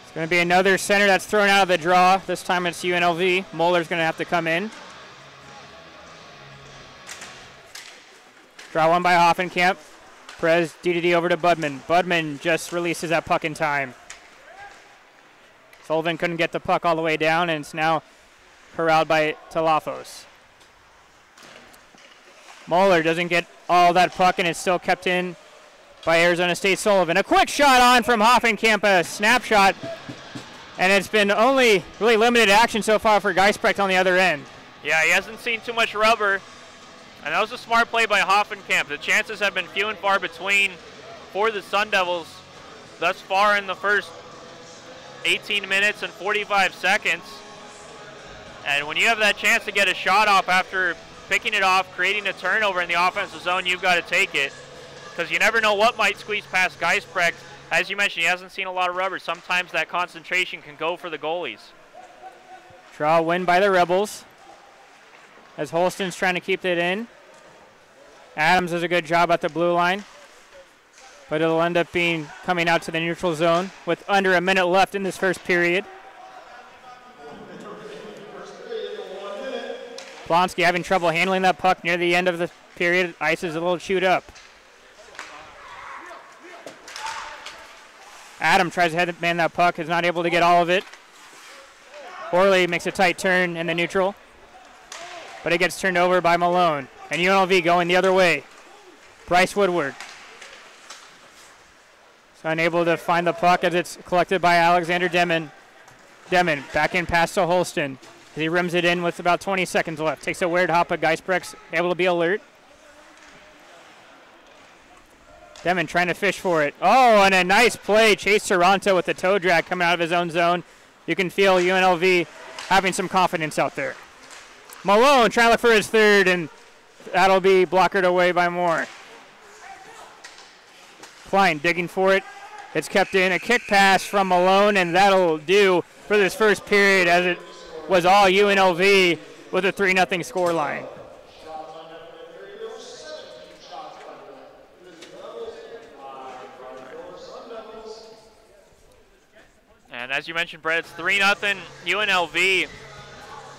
It's going to be another center that's thrown out of the draw. This time it's UNLV. Muller's going to have to come in. Draw one by Hoffenkamp. Perez DDD over to Budman. Budman just releases that puck in time. Sullivan couldn't get the puck all the way down, and it's now corralled by Talafos. Muller doesn't get all that puck, and it's still kept in by Arizona State Sullivan. A quick shot on from Hoffenkamp, a snapshot, and it's been only really limited action so far for Geisbrecht on the other end. Yeah, he hasn't seen too much rubber, and that was a smart play by Hoffenkamp. The chances have been few and far between for the Sun Devils thus far in the first 18 minutes and 45 seconds. And when you have that chance to get a shot off after picking it off, creating a turnover in the offensive zone, you've got to take it. because you never know what might squeeze past Geisbrecht. As you mentioned, he hasn't seen a lot of rubber. Sometimes that concentration can go for the goalies. Draw win by the Rebels as Holston's trying to keep it in. Adams does a good job at the blue line, but it'll end up being coming out to the neutral zone with under a minute left in this first period. Blonsky having trouble handling that puck near the end of the period. Ice is a little chewed up. Adam tries to headman that puck, is not able to get all of it. Orley makes a tight turn in the neutral, but it gets turned over by Malone. And UNLV going the other way. Bryce Woodward is unable to find the puck as it's collected by Alexander Demon. Demon back in pass to Holston. He rims it in with about 20 seconds left. Takes a weird hop, but Geisbrecht's able to be alert. Demon trying to fish for it. Oh, and a nice play. Chase Toronto with the toe drag coming out of his own zone. You can feel UNLV having some confidence out there. Malone trying to look for his third, and that'll be blockered away by Moore. Klein digging for it. It's kept in. A kick pass from Malone, and that'll do for this first period as it was all UNLV with a 3-0 scoreline. And as you mentioned, Brett, it's 3-0 UNLV.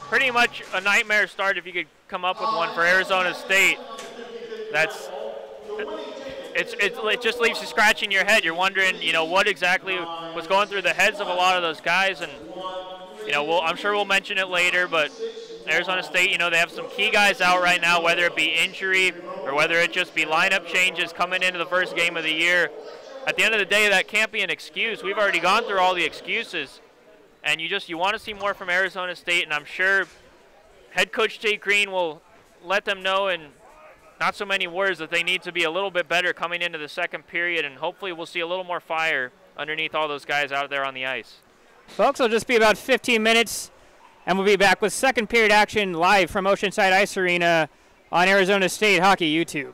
Pretty much a nightmare start if you could come up with one for Arizona State. It just leaves you scratching your head. You're wondering, what exactly was going through the heads of a lot of those guys. And, I'm sure we'll mention it later, but Arizona State, they have some key guys out right now, whether it be injury or whether it just be lineup changes coming into the first game of the year. At the end of the day, that can't be an excuse. We've already gone through all the excuses. And you want to see more from Arizona State, and I'm sure head coach Jay Green will let them know in not so many words that they need to be a little bit better coming into the second period, and hopefully we'll see a little more fire underneath all those guys out there on the ice. Folks, it'll just be about 15 minutes, and we'll be back with second period action live from Oceanside Ice Arena on Arizona State Hockey YouTube.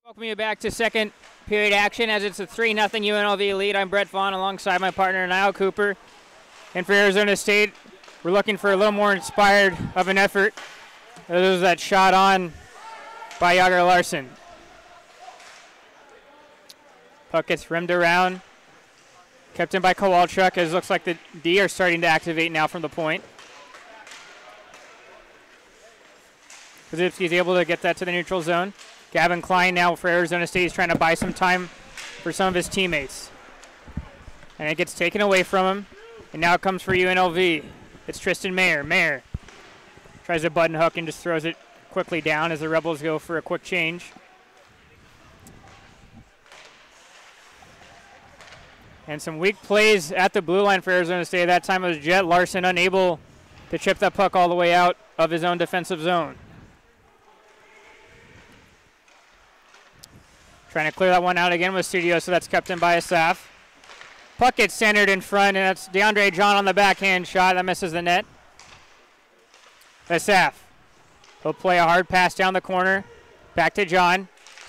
Welcome you back to second period action as it's a 3-0 UNLV lead. I'm Brett Vaughn alongside my partner Niall Cooper. And for Arizona State, we're looking for a little more inspired of an effort. There was that shot on by Jager Larson. Puck gets rimmed around. Kept in by Kowalchuk, as it looks like the D are starting to activate now from the point. Kozibski's able to get that to the neutral zone. Gavin Klein now for Arizona State is trying to buy some time for some of his teammates. And it gets taken away from him. And now it comes for UNLV. It's Tristan Mayer. Mayer tries a button hook and just throws it quickly down as the Rebels go for a quick change. And some weak plays at the blue line for Arizona State. That time it was Jet Larson unable to chip that puck all the way out of his own defensive zone. Trying to clear that one out again with Studio, so that's kept in by Asaf. Puck gets centered in front, and that's DeAndre John on the backhand shot. That misses the net. Asaf. He'll play a hard pass down the corner. Back to John.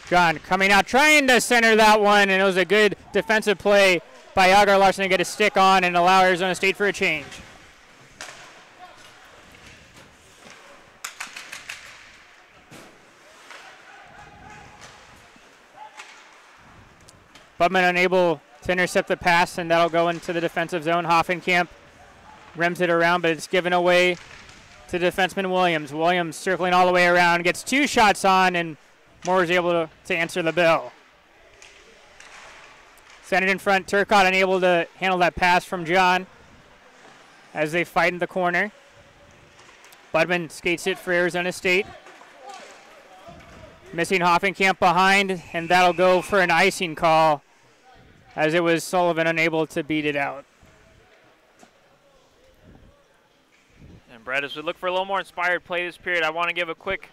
John coming out, trying to center that one, and it was a good defensive play by Jager Larson to get a stick on and allow Arizona State for a change. Budman unable to intercept the pass, and that'll go into the defensive zone. Hoffenkamp rims it around, but it's given away to defenseman Williams. Williams circling all the way around, gets 2 shots on, and Moore is able to answer the bell. Sent it in front. Turcotte unable to handle that pass from John as they fight in the corner. Budman skates it for Arizona State. Missing Hoffenkamp behind, and that'll go for an icing call as it was Sullivan unable to beat it out. And Brett, as we look for a little more inspired play this period, I want to give a quick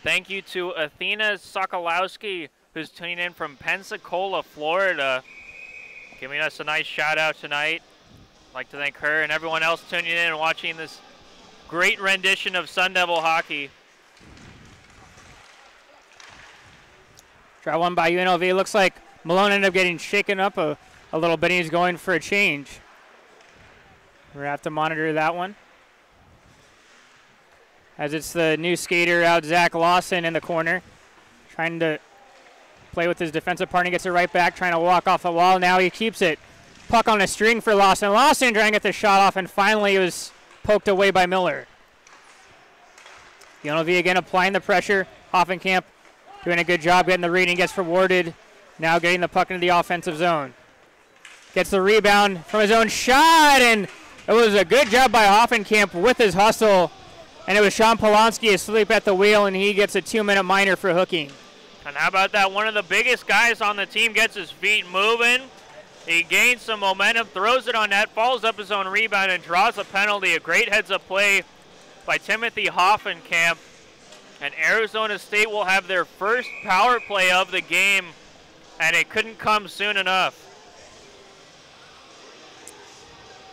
thank you to Athena Sokolowski, who's tuning in from Pensacola, Florida, giving us a nice shout out tonight. I'd like to thank her and everyone else tuning in and watching this great rendition of Sun Devil hockey. Try one by UNLV. Looks like Malone ended up getting shaken up a little bit. He's going for a change. We're going to have to monitor that one. As it's the new skater out, Zach Lawson, in the corner. Trying to play with his defensive partner. Gets it right back, trying to walk off the wall. Now he keeps it. Puck on a string for Lawson. Lawson trying to get the shot off, and finally it was poked away by Miller. UNLV again applying the pressure. Hoffenkamp doing a good job getting the read and gets rewarded. Now getting the puck into the offensive zone. Gets the rebound from his own shot, and it was a good job by Hoffenkamp with his hustle. And it was Sean Polanski asleep at the wheel, and he gets a 2-minute minor for hooking. And how about that? One of the biggest guys on the team gets his feet moving. He gains some momentum, throws it on net, follows up his own rebound, and draws a penalty. A great heads-up play by Timothy Hoffenkamp. And Arizona State will have their first power play of the game, and it couldn't come soon enough.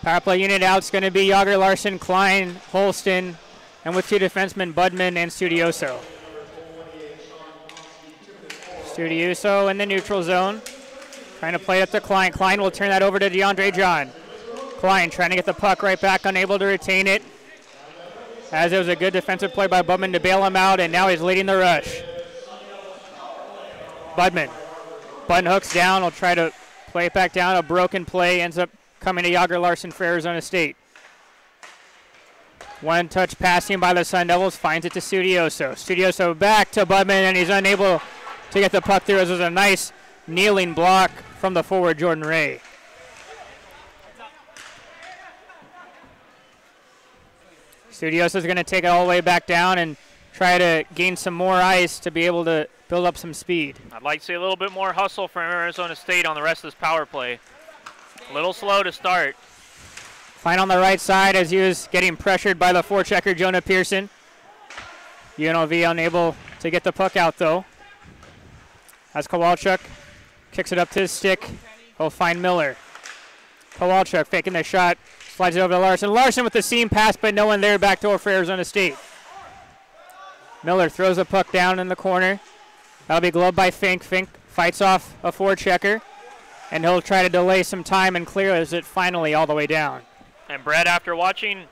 Power play unit out is going to be Jager Larson, Klein, Holston, and with 2 defensemen, Budman and Studioso. Studioso in the neutral zone, trying to play it up to Klein. Klein will turn that over to DeAndre John. Klein trying to get the puck right back, unable to retain it. As it was a good defensive play by Budman to bail him out, and now he's leading the rush. Budman. Button hooks down, will try to play it back down. A broken play ends up coming to Jager Larson for Arizona State. One touch passing by the Sun Devils, finds it to Studioso. Studioso back to Budman, and he's unable to get the puck through. This is a nice kneeling block from the forward, Jordan Ray. Studioso is going to take it all the way back down and try to gain some more ice to be able to build up some speed. I'd like to see a little bit more hustle from Arizona State on the rest of this power play. A little slow to start. Klein on the right side as he was getting pressured by the forechecker, Jonah Pearson. UNLV unable to get the puck out, though. As Kowalchuk kicks it up to his stick, he'll find Miller. Kowalchuk faking the shot, slides it over to Larson. Larson with the seam pass, but no one there. Backdoor for Arizona State. Miller throws the puck down in the corner. That'll be gloved by Fink. Fink fights off a forechecker, and he'll try to delay some time and clears it finally all the way down. And Brett, after watching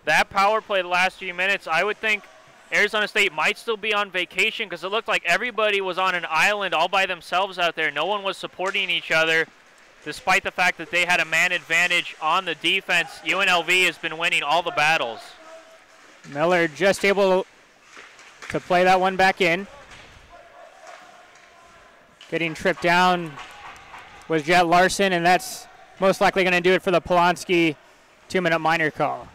that power play the last few minutes, I would think Arizona State might still be on vacation because it looked like everybody was on an island all by themselves out there. No one was supporting each other, despite the fact that they had a man advantage on the defense. UNLV has been winning all the battles. Miller just able to play that one back in. Getting tripped down was Jet Larson, and that's most likely going to do it for the Polonsky 2-minute minor call.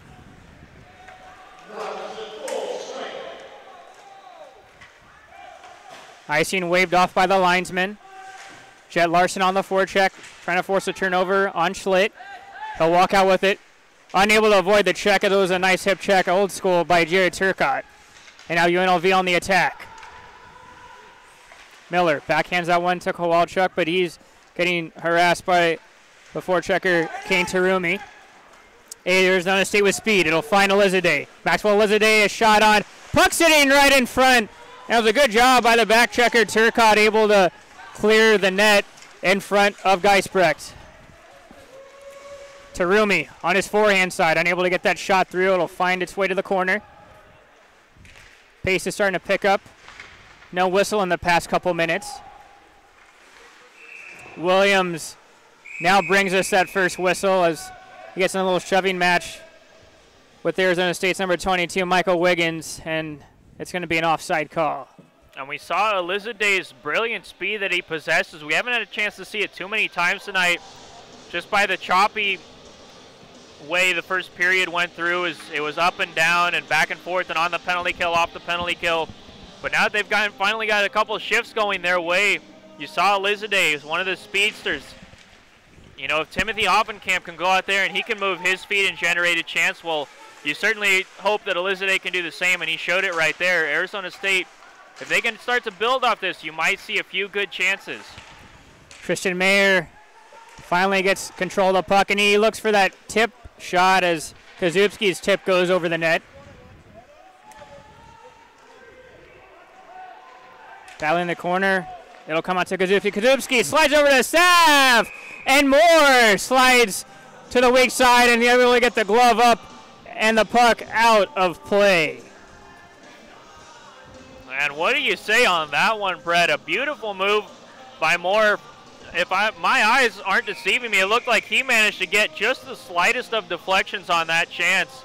Icing waved off by the linesman. Jet Larson on the forecheck, trying to force a turnover on Schlitt. He'll walk out with it. Unable to avoid the check. It was a nice hip check, old school, by Jared Turcotte. And now UNLV on the attack. Miller backhands that one to Kowalchuk, but he's getting harassed by the forechecker, Kane Terumi. Arizona State with speed. It'll find Elizade. Maxwell Elizade, a shot on. Puck sitting right in front. That was a good job by the back checker, Turcotte, able to clear the net in front of Geisbrecht. Terumi on his forehand side, unable to get that shot through. It'll find its way to the corner. Pace is starting to pick up. No whistle in the past couple minutes. Williams now brings us that first whistle as he gets in a little shoving match with Arizona State's number 22, Michael Wiggins, and it's going to be an offside call. And we saw Elizade's brilliant speed that he possesses. We haven't had a chance to see it too many times tonight. Just by the choppy way the first period went through, it was up and down and back and forth and on the penalty kill, off the penalty kill. But now that they've finally got a couple of shifts going their way, you saw Elizade is one of the speedsters. You know, if Timothy Offenkamp can go out there and he can move his feet and generate a chance, well, you certainly hope that Elizade can do the same, and he showed it right there. Arizona State, if they can start to build off this, you might see a few good chances. Christian Mayer finally gets control of the puck, and he looks for that tip shot as Kazubski's tip goes over the net. Battling the corner. It'll come out to Kazubski. Kazubski slides over to Sav, and Moore slides to the weak side, and he's able to get the glove up and the puck out of play. And what do you say on that one, Brett? A beautiful move by Moore. If my eyes aren't deceiving me, it looked like he managed to get just the slightest of deflections on that chance.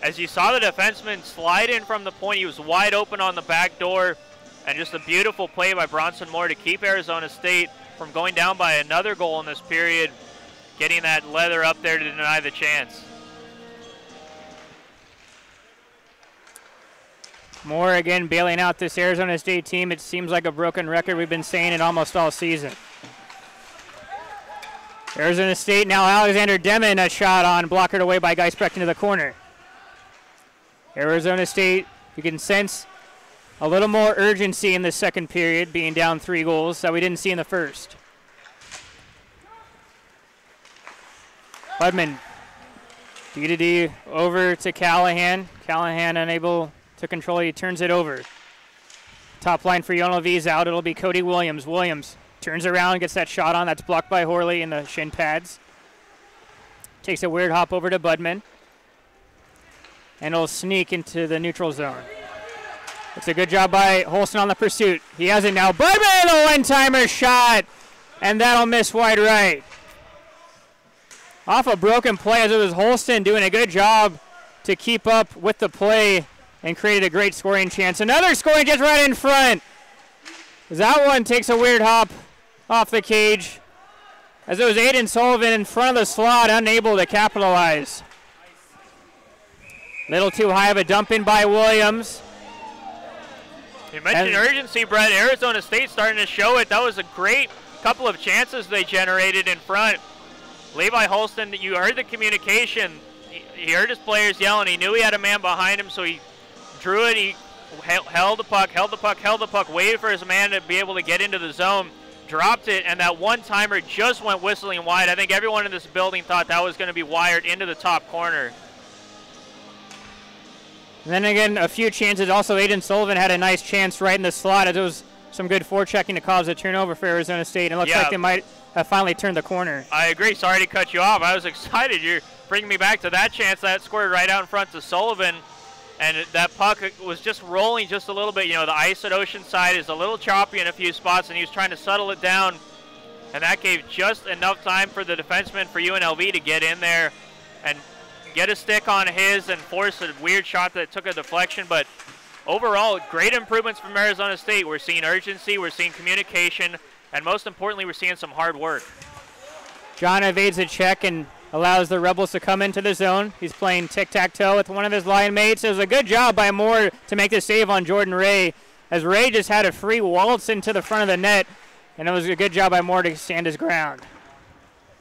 As you saw the defenseman slide in from the point, he was wide open on the back door. And just a beautiful play by Bronson Moore to keep Arizona State from going down by another goal in this period, getting that leather up there to deny the chance. Moore again bailing out this Arizona State team. It seems like a broken record. We've been saying it almost all season. Arizona State now Alexander Demon, a shot on, blockered away by Geisbrecht into the corner. Arizona State, you can sense a little more urgency in the second period, being down 3 goals that we didn't see in the first. Budman, D-to-D over to Callahan. Callahan unable to control it. He turns it over. Top line for UNLV is out. It'll be Cody Williams. Williams turns around, gets that shot on. That's blocked by Horley in the shin pads. Takes a weird hop over to Budman. And it'll sneak into the neutral zone. It's a good job by Holston on the pursuit. He has it now. Budman, a one-timer shot. And that'll miss wide right. Off a broken play, as it was Holston doing a good job to keep up with the play and created a great scoring chance. Another scoring chance right in front. That one takes a weird hop off the cage, as it was Aiden Sullivan in front of the slot, unable to capitalize. Little too high of a dump in by Williams. You mentioned urgency, Brett. Arizona State starting to show it. That was a great couple of chances they generated in front. Levi Holston, you heard the communication. He heard his players yelling. He knew he had a man behind him, so he drew it. He held the puck, waited for his man to be able to get into the zone, dropped it, and that one-timer just went whistling wide. I think everyone in this building thought that was going to be wired into the top corner. And then again, a few chances. Also, Aiden Sullivan had a nice chance right in the slot as it was some good forechecking to cause a turnover for Arizona State. And it looks like they might have finally turned the corner. I agree. Sorry to cut you off. I was excited. You're bringing me back to that chance that squared right out in front to Sullivan. And that puck was just rolling just a little bit. You know, the ice at Oceanside is a little choppy in a few spots, and he was trying to settle it down. And that gave just enough time for the defenseman for UNLV to get in there and get a stick on his and force a weird shot that took a deflection. But overall, great improvements from Arizona State. We're seeing urgency, we're seeing communication, and most importantly, we're seeing some hard work. John evades a check and allows the Rebels to come into the zone. He's playing tic-tac-toe with one of his line mates. It was a good job by Moore to make the save on Jordan Ray, as Ray just had a free waltz into the front of the net, and it was a good job by Moore to stand his ground.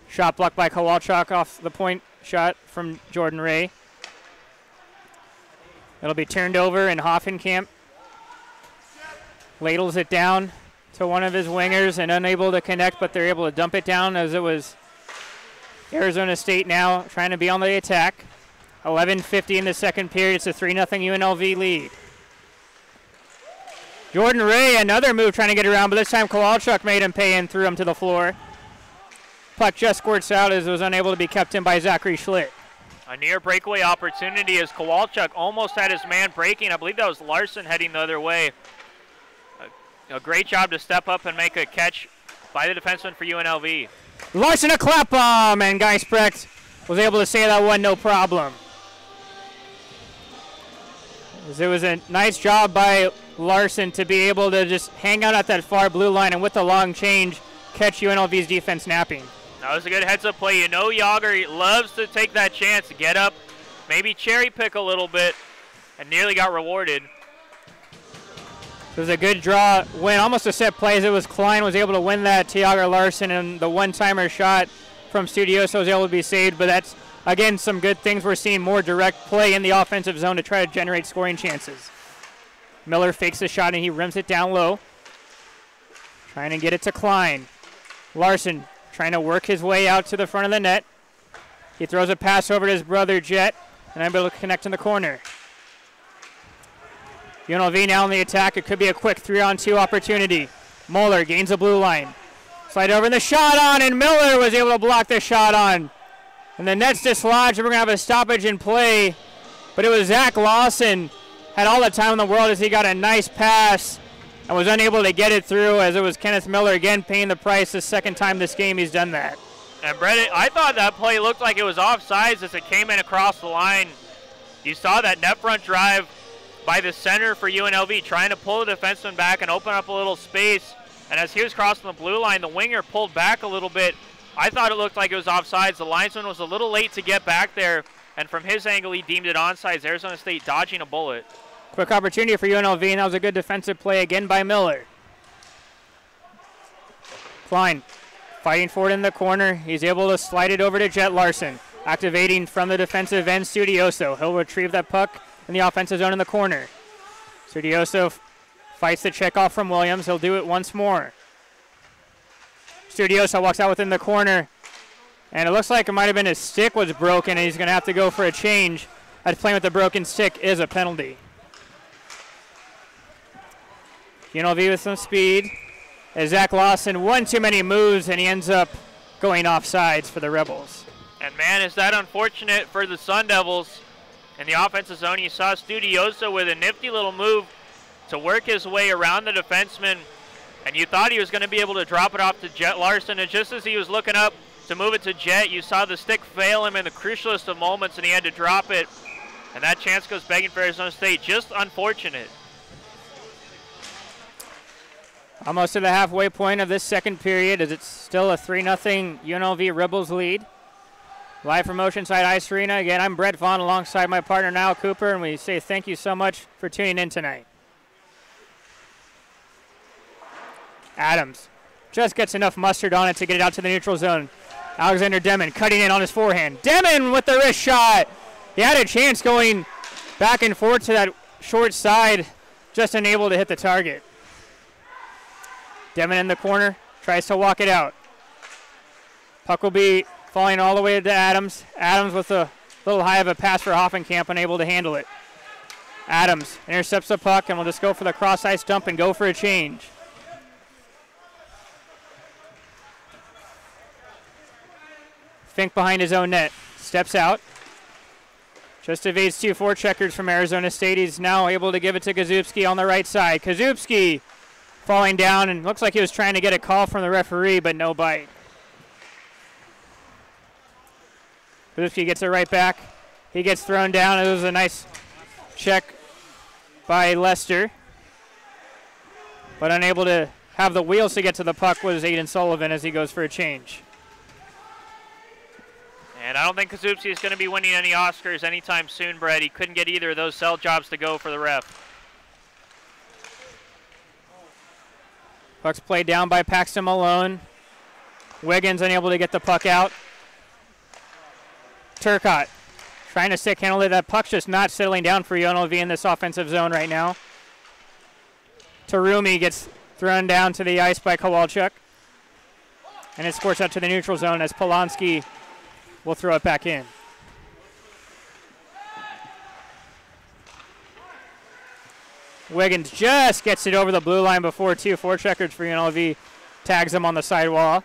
Shot blocked by Kowalchuk off the point shot from Jordan Ray. It'll be turned over, and Hoffenkamp ladles it down to one of his wingers and unable to connect, but they're able to dump it down as it was Arizona State now trying to be on the attack. 11:50 in the second period. It's a 3-0 UNLV lead. Jordan Ray, another move trying to get around, but this time Kowalchuk made him pay and threw him to the floor. Puck just squirts out as it was unable to be kept in by Zachary Schlitt. A near breakaway opportunity as Kowalchuk almost had his man breaking. I believe that was Larson heading the other way. A great job to step up and make a catch by the defenseman for UNLV. Larson a clap bomb, and Geisbrecht was able to save that one no problem. It was a nice job by Larson to be able to just hang out at that far blue line and with the long change catch UNLV's defense napping. That was a good heads-up play. You know Yager loves to take that chance to get up, maybe cherry pick a little bit, and nearly got rewarded. It was a good draw win, almost a set play as it was Klein was able to win that to Yager Larson, and the one-timer shot from Studioso was able to be saved, but that's, again, some good things. We're seeing more direct play in the offensive zone to try to generate scoring chances. Miller fakes the shot, and he rims it down low, trying to get it to Klein. Larson trying to work his way out to the front of the net. He throws a pass over to his brother Jet, and able to connect in the corner. UNLV now on the attack. It could be a quick 3-on-2 opportunity. Moeller gains the blue line. Slide over and the shot on, and Miller was able to block the shot on. And the net's dislodged, and we're going to have a stoppage in play. But it was Zach Lawson, had all the time in the world as he got a nice pass and was unable to get it through, as it was Kenneth Miller again paying the price the second time this game he's done that. And Brett, I thought that play looked like it was offsides as it came in across the line. You saw that net front drive by the center for UNLV, trying to pull the defenseman back and open up a little space. And as he was crossing the blue line, the winger pulled back a little bit. I thought it looked like it was offsides. The linesman was a little late to get back there, and from his angle, he deemed it onside. Arizona State dodging a bullet. Quick opportunity for UNLV, and that was a good defensive play again by Miller. Klein fighting for it in the corner. He's able to slide it over to Jet Larson. Activating from the defensive end, Studioso. He'll retrieve that puck in the offensive zone in the corner. Studioso fights the check off from Williams. He'll do it once more. Studioso walks out within the corner, and it looks like it might have been his stick was broken, and he's going to have to go for a change, as playing with the broken stick is a penalty. UNLV with some speed. As Zach Lawson, one too many moves, and he ends up going offsides for the Rebels. And man, is that unfortunate for the Sun Devils. In the offensive zone, you saw Studioso with a nifty little move to work his way around the defenseman, and you thought he was going to be able to drop it off to Jet Larson, and just as he was looking up to move it to Jet, you saw the stick fail him in the crucialest of moments, and he had to drop it, and that chance goes begging for Arizona State. Just unfortunate. Almost to the halfway point of this second period, as it's still a 3-0 UNLV Rebels lead. Live from Oceanside Ice Arena. Again, I'm Brett Vaughn alongside my partner, Niall Cooper, and we say thank you so much for tuning in tonight. Adams just gets enough mustard on it to get it out to the neutral zone. Alexander Demon cutting in on his forehand. Demon with the wrist shot. He had a chance going back and forth to that short side, just unable to hit the target. Demon in the corner, tries to walk it out. Puck will be falling all the way to Adams. Adams with a little high of a pass for Hoffenkamp, unable to handle it. Adams intercepts the puck and will just go for the cross-ice dump and go for a change. Fink behind his own net. Steps out. Just evades 2 forecheckers from Arizona State. He's now able to give it to Kazubski on the right side. Kazubski falling down, and looks like he was trying to get a call from the referee, but no bite. Kazubski gets it right back. He gets thrown down. It was a nice check by Lester. But unable to have the wheels to get to the puck was Aiden Sullivan as he goes for a change. And I don't think Kazubski is going to be winning any Oscars anytime soon, Brett. He couldn't get either of those cell jobs to go for the ref. Puck's played down by Paxton Malone. Wiggins unable to get the puck out. Turcotte trying to stick handle it. That puck's just not settling down for UNLV in this offensive zone right now. Tarumi gets thrown down to the ice by Kowalchuk. And it squirts out to the neutral zone as Polanski will throw it back in. Wiggins just gets it over the blue line before 2 forecheckers for UNLV tags him on the sidewall.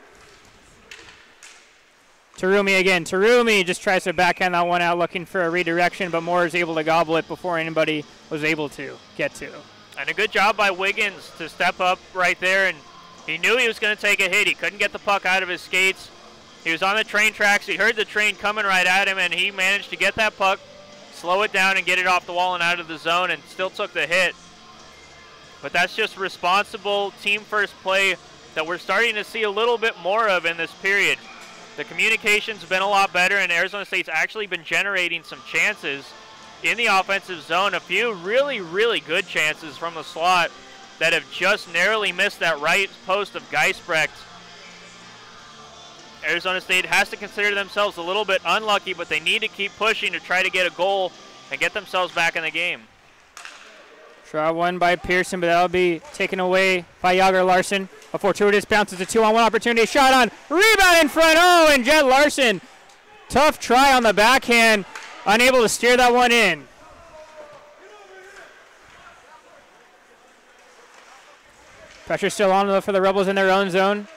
Tarumi again. Tarumi just tries to backhand that one out looking for a redirection, but Moore is able to gobble it before anybody was able to get to. And a good job by Wiggins to step up right there, and he knew he was going to take a hit. He couldn't get the puck out of his skates. He was on the train tracks. He heard the train coming right at him, and he managed to get that puck, slow it down, and get it off the wall and out of the zone, and still took the hit. But that's just responsible team-first play that we're starting to see a little bit more of in this period. The communication's been a lot better, and Arizona State's actually been generating some chances in the offensive zone. A few really, really good chances from the slot that have just narrowly missed that right post of Geisbrecht. Arizona State has to consider themselves a little bit unlucky, but they need to keep pushing to try to get a goal and get themselves back in the game. Draw one by Pearson, but that'll be taken away by Yager Larson. A fortuitous bounce is a 2-on-1 opportunity. Shot on, rebound in front. Oh, and Jet Larson, tough try on the backhand, unable to steer that one in. Pressure still on though for the Rebels in their own zone.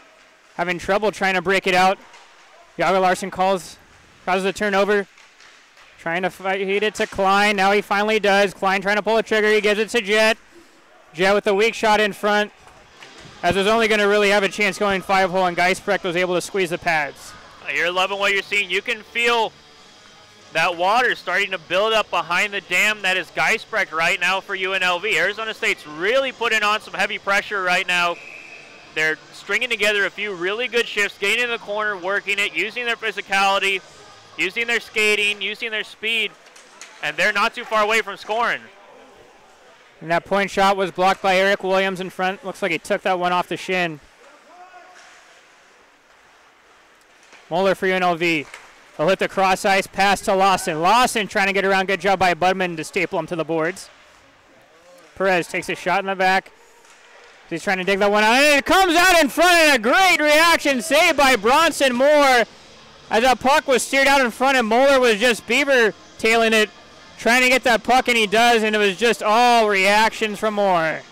Having trouble trying to break it out. Yager Larson causes a turnover. Trying to feed it to Klein. Now he finally does. Klein trying to pull the trigger. He gives it to Jet. Jet with a weak shot in front. As was only going to really have a chance going 5-hole, and Geisbrecht was able to squeeze the pads. You're loving what you're seeing. You can feel that water starting to build up behind the dam that is Geisbrecht right now for UNLV. Arizona State's really putting on some heavy pressure right now. They're stringing together a few really good shifts, getting in the corner, working it, using their physicality, using their skating, using their speed, and they're not too far away from scoring. And that point shot was blocked by Eric Williams in front. Looks like he took that one off the shin. Moeller for UNLV. He'll hit the cross ice pass to Lawson. Lawson trying to get around. Good job by Budman to staple him to the boards. Perez takes a shot in the back. He's trying to dig that one out. And it comes out in front, and a great reaction saved by Bronson Moore. As that puck was steered out in front, and Moeller was just beaver tailing it, trying to get that puck, and he does, and it was just all reactions from Moore.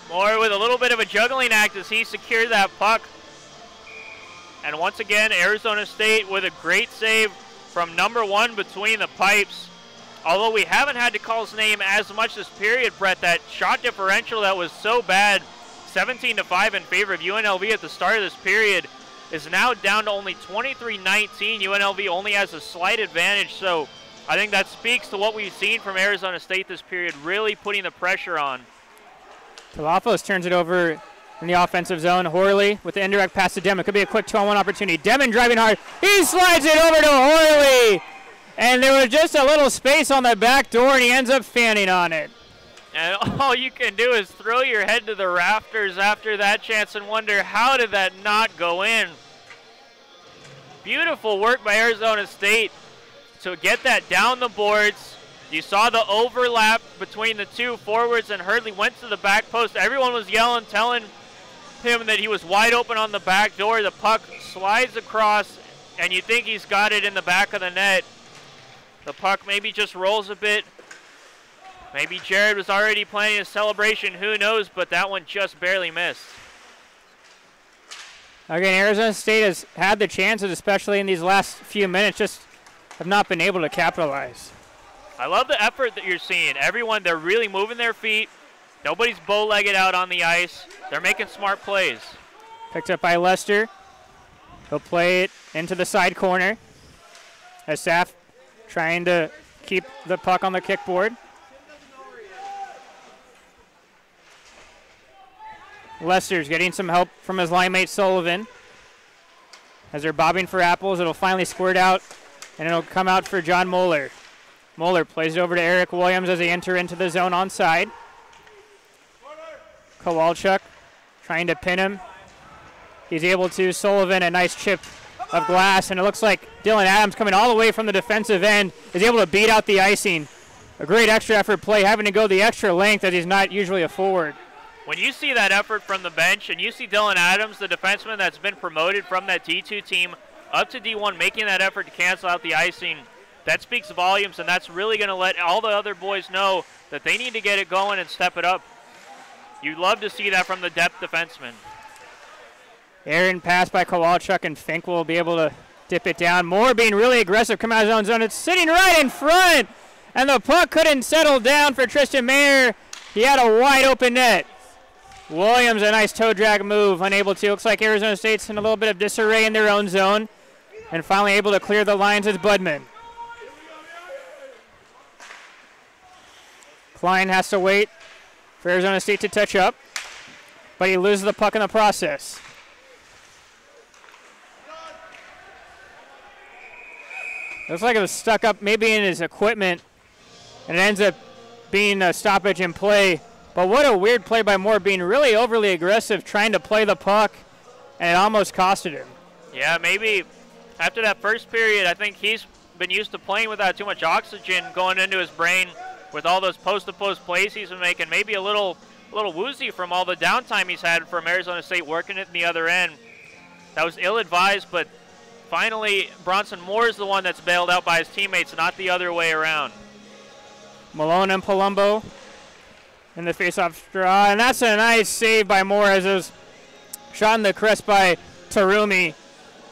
Moore with a little bit of a juggling act as he secured that puck. And once again, Arizona State with a great save from number 1 between the pipes. Although we haven't had to call his name as much this period, Brett, that shot differential that was so bad, 17-5 in favor of UNLV at the start of this period, is now down to only 23-19. UNLV only has a slight advantage, so I think that speaks to what we've seen from Arizona State this period, really putting the pressure on. Talafos turns it over in the offensive zone. Horley with the indirect pass to Demon. Could be a quick 2-on-1 opportunity. Demon driving hard. He slides it over to Horley. And there was just a little space on the back door, and he ends up fanning on it. And all you can do is throw your head to the rafters after that chance and wonder, how did that not go in? Beautiful work by Arizona State to get that down the boards. You saw the overlap between the two forwards, and Hurley went to the back post. Everyone was yelling, telling him that he was wide open on the back door. The puck slides across, and you think he's got it in the back of the net. The puck maybe just rolls a bit Maybe Jared was already planning a celebration, who knows, but that one just barely missed. Again, Arizona State has had the chances, especially in these last few minutes, just have not been able to capitalize. I love the effort that you're seeing. Everyone, they're really moving their feet. Nobody's bow-legged out on the ice. They're making smart plays. Picked up by Lester. He'll play it into the side corner. Asaf trying to keep the puck on the kickboard. Lester's getting some help from his line mate Sullivan. As they're bobbing for apples, it'll finally squirt out, and it'll come out for John Moeller. Moeller plays it over to Eric Williams as they enter into the zone onside. Kowalchuk trying to pin him. He's able to. Sullivan, a nice chip of glass, and it looks like Dylan Adams, coming all the way from the defensive end, is able to beat out the icing. A great extra effort play, having to go the extra length as he's not usually a forward. When you see that effort from the bench, and you see Dylan Adams, the defenseman that's been promoted from that D2 team up to D1, making that effort to cancel out the icing, that speaks volumes, and that's really going to let all the other boys know that they need to get it going and step it up. You'd love to see that from the depth defenseman. Aaron pass by Kowalchuk, and Fink will be able to dip it down. Moore being really aggressive, come out of his own zone. It's sitting right in front, and the puck couldn't settle down for Tristan Mayer. He had a wide open net. Williams, a nice toe drag move, unable to. Looks like Arizona State's in a little bit of disarray in their own zone, and finally able to clear the lines as Budman. Klein has to wait for Arizona State to touch up, but he loses the puck in the process. Looks like it was stuck up maybe in his equipment, and it ends up being a stoppage in play. But what a weird play by Moore, being really overly aggressive, trying to play the puck, and it almost costed him. Yeah, maybe after that first period, I think he's been used to playing without too much oxygen going into his brain with all those post-to-post plays he's been making. Maybe a little woozy from all the downtime he's had from Arizona State working it in the other end. That was ill-advised, but finally Bronson Moore is the one that's bailed out by his teammates, not the other way around. Malone and Palumbo in the face-off draw, and that's a nice save by Moore as it was shot in the crest by Tarumi.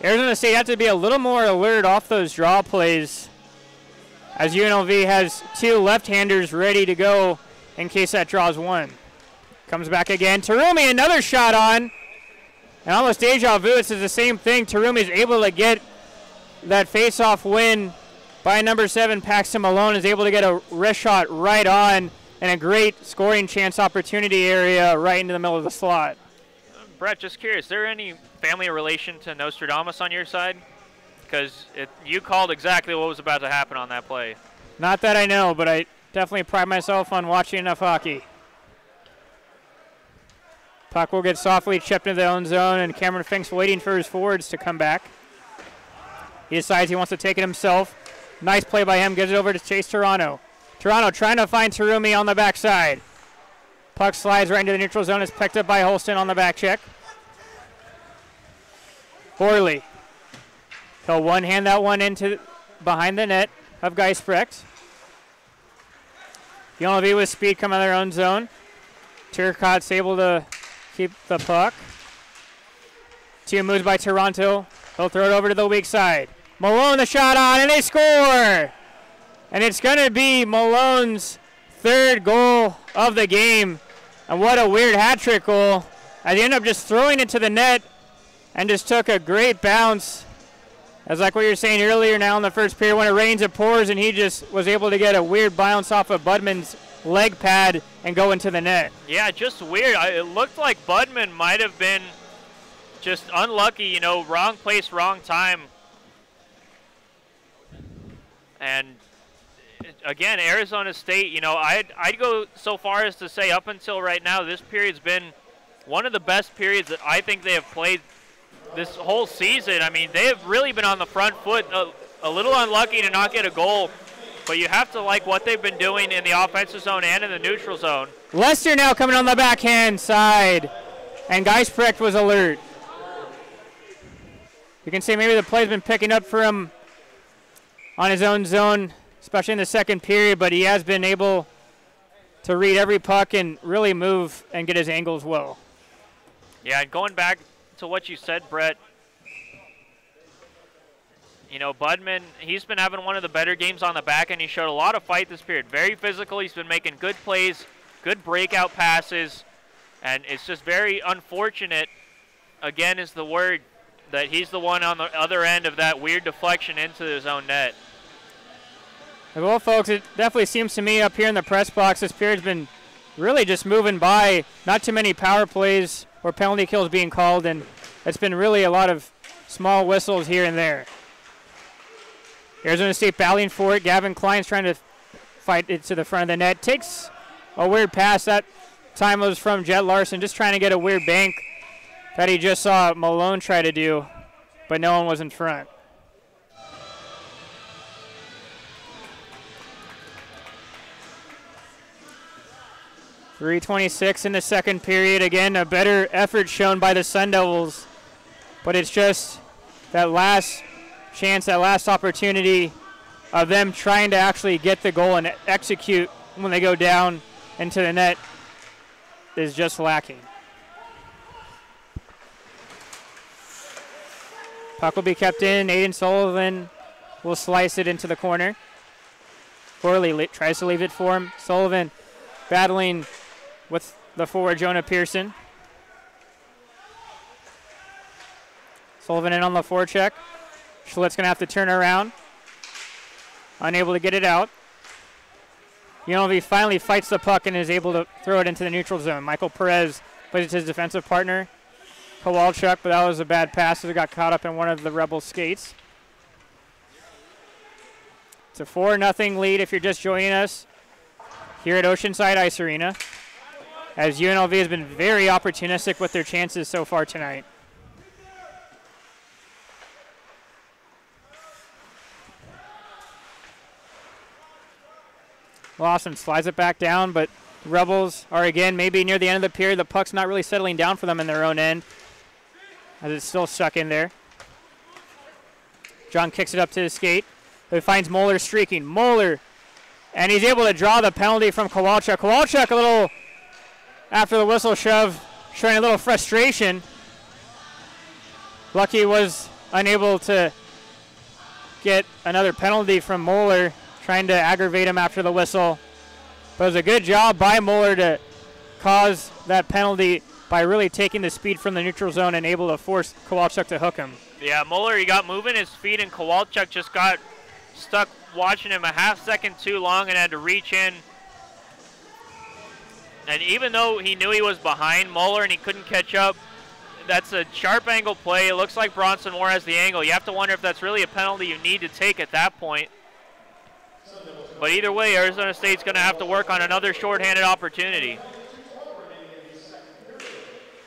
Arizona State had to be a little more alert off those draw plays, as UNLV has two left-handers ready to go in case that draws one. Comes back again. Tarumi, another shot on, and almost deja vu. It's the same thing. Tarumi is able to get that face-off win by number 7, Paxton Malone, is able to get a wrist shot right on, and a great scoring chance opportunity area right into the middle of the slot. Brett, just curious, is there any family relation to Nostradamus on your side? Because you called exactly what was about to happen on that play. Not that I know, but I definitely pride myself on watching enough hockey. Puck will get softly chipped into their own zone, and Cameron Fink's waiting for his forwards to come back. He decides he wants to take it himself. Nice play by him, gives it over to Chase Toronto. Toronto trying to find Tarumi on the backside. Puck slides right into the neutral zone. It's picked up by Holston on the back check. Horley. He'll one-hand that one into behind the net of Geisbrecht. UNLV with speed coming out of their own zone. Turcotte's able to keep the puck. 2 moves by Toronto. He'll throw it over to the weak side. Malone the shot on, and they score! And it's going to be Malone's 3rd goal of the game. And what a weird hat-trick goal. As he ended up just throwing it to the net and just took a great bounce. As like what you were saying earlier now in the first period, when it rains, it pours, and he just was able to get a weird bounce off of Budman's leg pad and go into the net. Yeah, just weird. It looked like Budman might have been just unlucky, wrong place, wrong time. And again, Arizona State, I'd go so far as to say up until right now, this period's been one of the best periods that I think they have played this whole season. I mean, they have really been on the front foot, a little unlucky to not get a goal, but you have to like what they've been doing in the offensive zone and in the neutral zone. Lester now coming on the backhand side, and Geisbrecht was alert. You can see maybe the play's been picking up for him on his own zone, especially in the second period, but he has been able to read every puck and really move and get his angles well. Yeah, and going back to what you said, Brett, you know, Budman, he's been having one of the better games on the back end. He showed a lot of fight this period. Very physical. He's been making good plays, good breakout passes, and it's just very unfortunate, again is the word, that he's the one on the other end of that weird deflection into his own net. Well, folks, it definitely seems to me up here in the press box, this period's been really just moving by. Not too many power plays or penalty kills being called, and it's been really a lot of small whistles here and there. Arizona State battling for it. Gavin Klein's trying to fight it to the front of the net. Takes a weird pass. That time was from Jet Larson, just trying to get a weird bank that he just saw Malone try to do, but no one was in front. .326 in the second period. Again, a better effort shown by the Sun Devils, but it's just that last chance, that last opportunity of them trying to actually get the goal and execute when they go down into the net is just lacking. Puck will be kept in. Aiden Sullivan will slice it into the corner. Corley tries to leave it for him. Sullivan battling with the forward Jonah Pearson. Sullivan in on the forecheck. Schlitt's going to have to turn around. Unable to get it out. UNLV finally fights the puck and is able to throw it into the neutral zone. Michael Perez plays it to his defensive partner, Kowalchuk, but that was a bad pass as it got caught up in one of the Rebel skates. It's a 4-0 lead if you're just joining us here at Oceanside Ice Arena, as UNLV has been very opportunistic with their chances so far tonight. Lawson slides it back down, but the Rebels are again maybe near the end of the period. The puck's not really settling down for them in their own end, as it's still stuck in there. John kicks it up to his skate. He finds Moeller streaking. Moeller, and he's able to draw the penalty from Kowalchuk. Kowalchuk a little, after the whistle shove, showing a little frustration. Lucky was unable to get another penalty from Moeller, trying to aggravate him after the whistle. But it was a good job by Moeller to cause that penalty by really taking the speed from the neutral zone and able to force Kowalchuk to hook him. Yeah, Moeller, he got moving his feet, and Kowalchuk just got stuck watching him a half second too long and had to reach in. And even though he knew he was behind Moeller and he couldn't catch up, that's a sharp angle play. It looks like Bronson Moore has the angle. You have to wonder if that's really a penalty you need to take at that point. But either way, Arizona State's going to have to work on another shorthanded opportunity.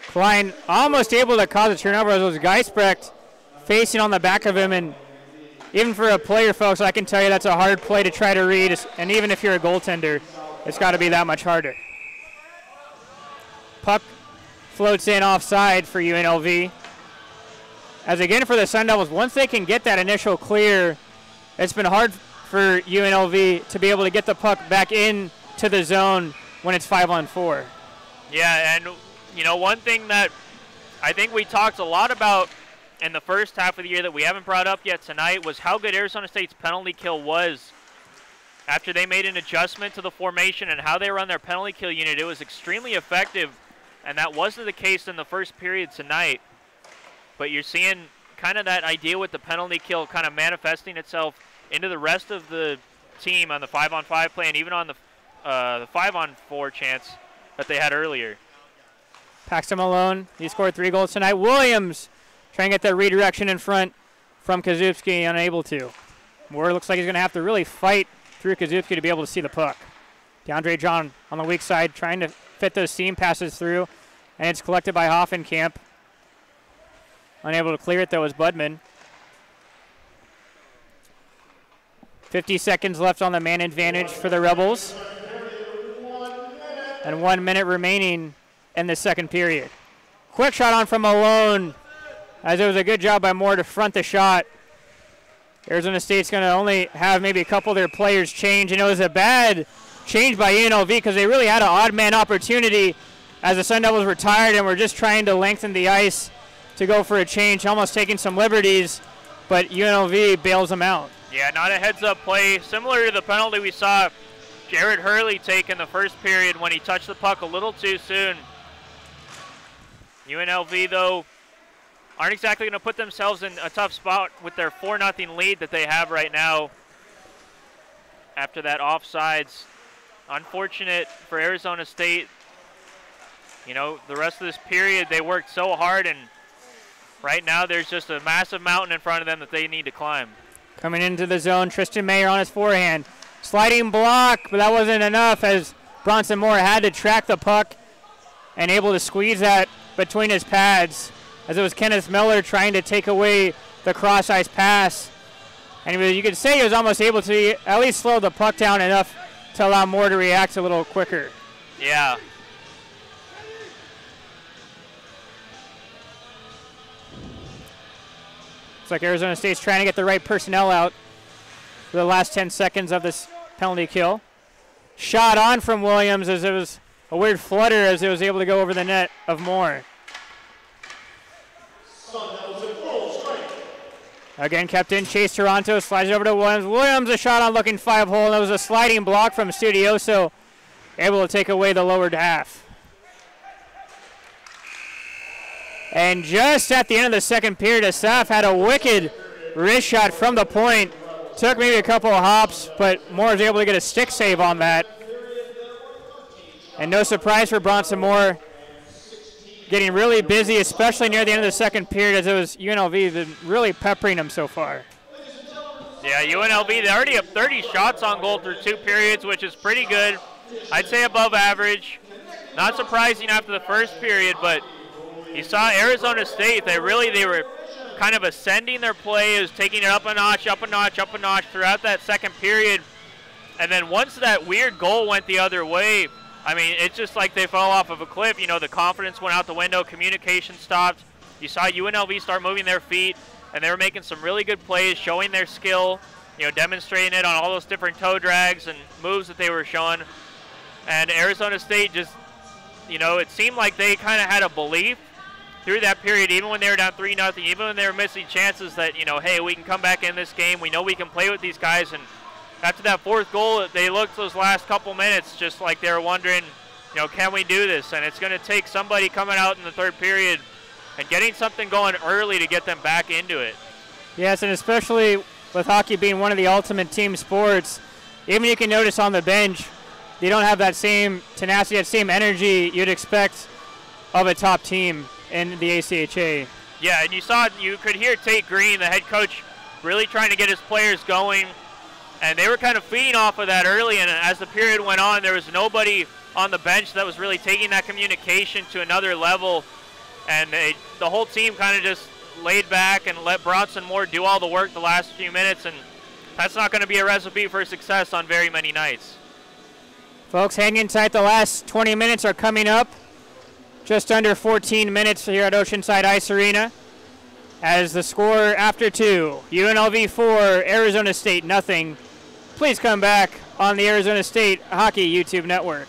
Klein almost able to cause a turnover as was Geisbrecht facing on the back of him. And even for a player, folks, I can tell you that's a hard play to try to read. And even if you're a goaltender, it's got to be that much harder. Puck floats in offside for UNLV. As again for the Sun Devils, once they can get that initial clear, it's been hard for UNLV to be able to get the puck back into the zone when it's 5-on-4. Yeah, and you know, one thing that I think we talked a lot about in the first half of the year that we haven't brought up yet tonight was how good Arizona State's penalty kill was after they made an adjustment to the formation and how they run their penalty kill unit. It was extremely effective, and that wasn't the case in the first period tonight. But you're seeing kind of that idea with the penalty kill kind of manifesting itself into the rest of the team on the 5-on-5 play and even on the 5-on-4 chance that they had earlier. Paxton Malone, he scored 3 goals tonight. Williams trying to get that redirection in front from Kazupski, unable to. Moore looks like he's going to have to really fight through Kazupski to be able to see the puck. DeAndre John on the weak side trying to fit those seam passes through, and it's collected by Hoffenkamp. Unable to clear it, though, is Budman. 50 seconds left on the man advantage for the Rebels. And 1 minute remaining in the second period. Quick shot on from Malone, as it was a good job by Moore to front the shot. Arizona State's going to only have maybe a couple of their players change, and it was a bad change by UNLV because they really had an odd man opportunity as the Sun Devils were tired and were just trying to lengthen the ice to go for a change, almost taking some liberties, but UNLV bails them out. Yeah, not a heads-up play. Similar to the penalty we saw Jared Hurley take in the first period when he touched the puck a little too soon. UNLV, though, aren't exactly going to put themselves in a tough spot with their 4-0 lead that they have right now after that offsides. Unfortunate for Arizona State. You know, the rest of this period they worked so hard, and right now there's just a massive mountain in front of them that they need to climb. Coming into the zone, Tristan Mayer on his forehand. Sliding block, but that wasn't enough as Bronson Moore had to track the puck and able to squeeze that between his pads, as it was Kenneth Miller trying to take away the cross-ice pass. And you could say he was almost able to at least slow the puck down enough to allow Moore to react a little quicker. Yeah. It's like Arizona State's trying to get the right personnel out for the last 10 seconds of this penalty kill. Shot on from Williams as it was a weird flutter as it was able to go over the net of Moore. Again kept in, Chase Toronto slides it over to Williams. Williams a shot on looking 5-hole, and it was a sliding block from Studioso, able to take away the lowered half. And just at the end of the second period, Asaf had a wicked wrist shot from the point. Took maybe a couple of hops, but Moore was able to get a stick save on that. And no surprise for Bronson Moore, getting really busy, especially near the end of the second period, as it was UNLV been really peppering them so far. Yeah, UNLV, they're already up 30 shots on goal through 2 periods, which is pretty good. I'd say above average. Not surprising after the first period, but you saw Arizona State, they were kind of ascending their play, is taking it up a notch, up a notch, up a notch throughout that second period. And then once that weird goal went the other way, I mean, it's just like they fell off of a cliff. You know, the confidence went out the window, communication stopped. You saw UNLV start moving their feet, and they were making some really good plays, showing their skill, you know, demonstrating it on all those different toe drags and moves that they were showing. And Arizona State just, you know, it seemed like they kind of had a belief through that period, even when they were down 3-0, even when they were missing chances that, you know, hey, we can come back in this game. We know we can play with these guys. And after that fourth goal, they looked those last couple minutes just like they were wondering, you know, can we do this? And it's going to take somebody coming out in the third period and getting something going early to get them back into it. Yes, and especially with hockey being one of the ultimate team sports, even you can notice on the bench, they don't have that same tenacity, that same energy you'd expect of a top team in the ACHA. Yeah, and you could hear Tate Green, the head coach, really trying to get his players going, and they were kind of feeding off of that early, and as the period went on, there was nobody on the bench that was really taking that communication to another level, and the whole team kind of just laid back and let Bronson Moore do all the work the last few minutes, and that's not going to be a recipe for success on very many nights. Folks, hang in tight. The last 20 minutes are coming up. Just under 14 minutes here at Oceanside Ice Arena. As the score after 2, UNLV 4, Arizona State nothing. Please come back on the Arizona State Hockey YouTube network.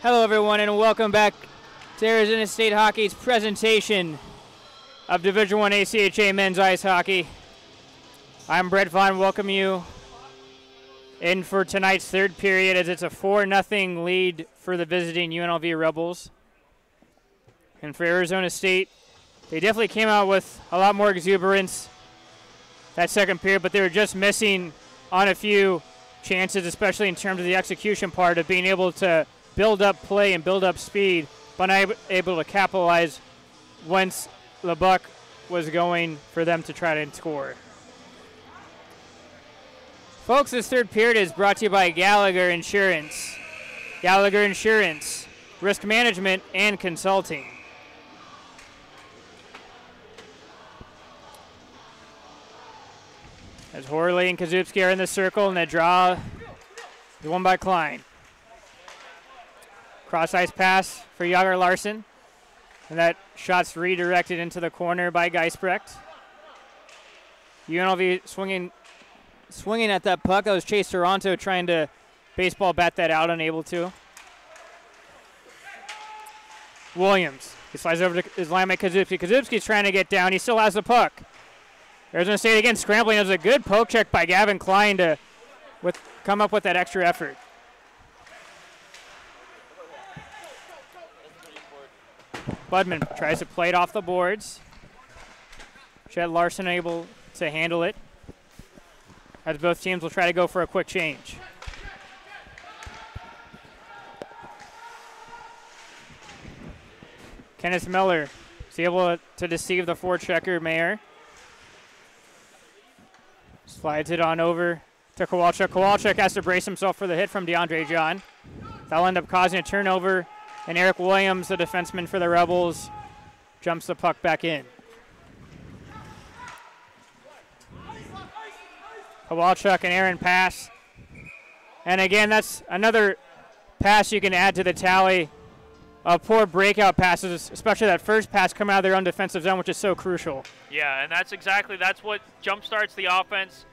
Hello everyone and welcome back to Arizona State Hockey's presentation of Division I ACHA Men's Ice Hockey. I'm Brett Vaughn, welcome you in for tonight's third period as it's a 4-0 lead for the visiting UNLV Rebels. And for Arizona State, they definitely came out with a lot more exuberance that second period, but they were just missing on a few chances, especially in terms of the execution part of being able to build up play and build up speed, but not able to capitalize once the buck was going for them to try to score. Folks, this third period is brought to you by Gallagher Insurance. Gallagher Insurance, risk management and consulting. As Horley and Kazupski are in the circle, and the draw is won by Klein. Cross-ice pass for Jager Larson. And that shot's redirected into the corner by Geisbrecht. UNLV swinging at that puck. That was Chase Toronto trying to baseball bat that out, unable to. Williams. He slides over to his linemate Kazupski. Kazupski's trying to get down. He still has the puck. Arizona State again scrambling. It was a good poke check by Gavin Klein to come up with that extra effort. Budman tries to play it off the boards. Chet Larson able to handle it, as both teams will try to go for a quick change. Kenneth Miller is able to deceive the forechecker Mayer. Slides it on over to Kowalczyk. Kowalczyk has to brace himself for the hit from DeAndre John. That'll end up causing a turnover, and Eric Williams, the defenseman for the Rebels, jumps the puck back in. Kowalczyk and Aaron pass. And again, that's another pass you can add to the tally of poor breakout passes, especially that first pass coming out of their own defensive zone, which is so crucial. Yeah, and that's what jump starts the offense.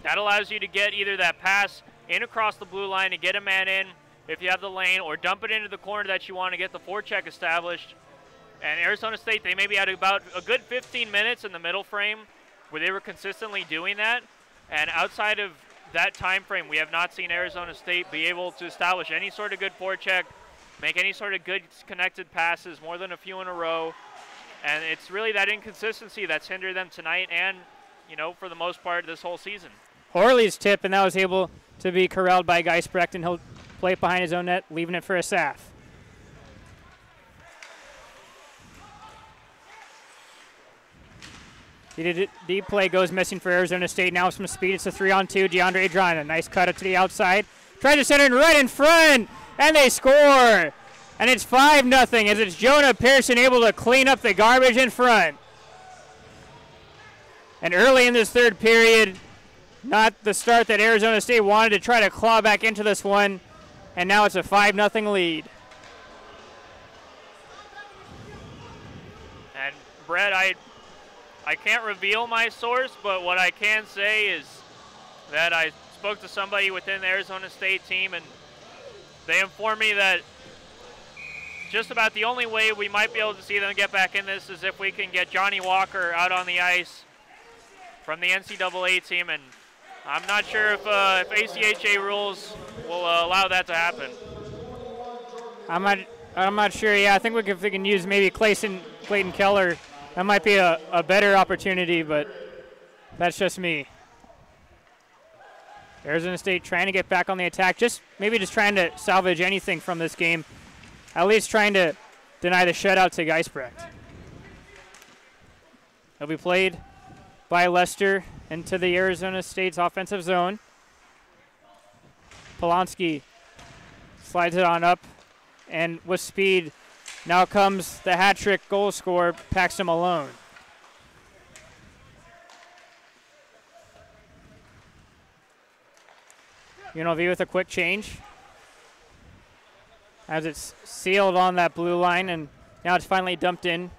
That allows you to get either that pass in across the blue line and get a man in if you have the lane, or dump it into the corner that you want to get the forecheck established. And Arizona State, they maybe had about a good 15 minutes in the middle frame where they were consistently doing that. And outside of that time frame, we have not seen Arizona State be able to establish any sort of good forecheck, make any sort of good connected passes, more than a few in a row. And it's really that inconsistency that's hindered them tonight and, for the most part, this whole season. Horley's tip, and that was able to be corralled by Geisbrecht, and he'll play it behind his own net, leaving it for a Saf. Deep play goes missing for Arizona State. Now some speed. It's a 3-on-2. DeAndre John, a nice cut up to the outside. Tries to center it right in front, and they score. And it's 5-0 as it's Jonah Pearson able to clean up the garbage in front. And early in this third period, not the start that Arizona State wanted, to try to claw back into this one. And now it's a 5-0 lead. And Brett, I can't reveal my source, but what I can say is that I spoke to somebody within the Arizona State team, and they informed me that just about the only way we might be able to see them get back in this is if we can get Johnny Walker out on the ice from the NCAA team, and I'm not sure if ACHA rules will allow that to happen. I'm not sure. Yeah, I think if we can use maybe Clayton Keller, that might be a better opportunity, but that's just me. Arizona State trying to get back on the attack, maybe just trying to salvage anything from this game, at least trying to deny the shutout to Geisbrecht. It'll be played by Lester into the Arizona State's offensive zone. Polonsky slides it on up, and with speed, now comes the hat-trick goal scorer, Paxton Malone. UNLV with a quick change as it's sealed on that blue line, and now it's finally dumped in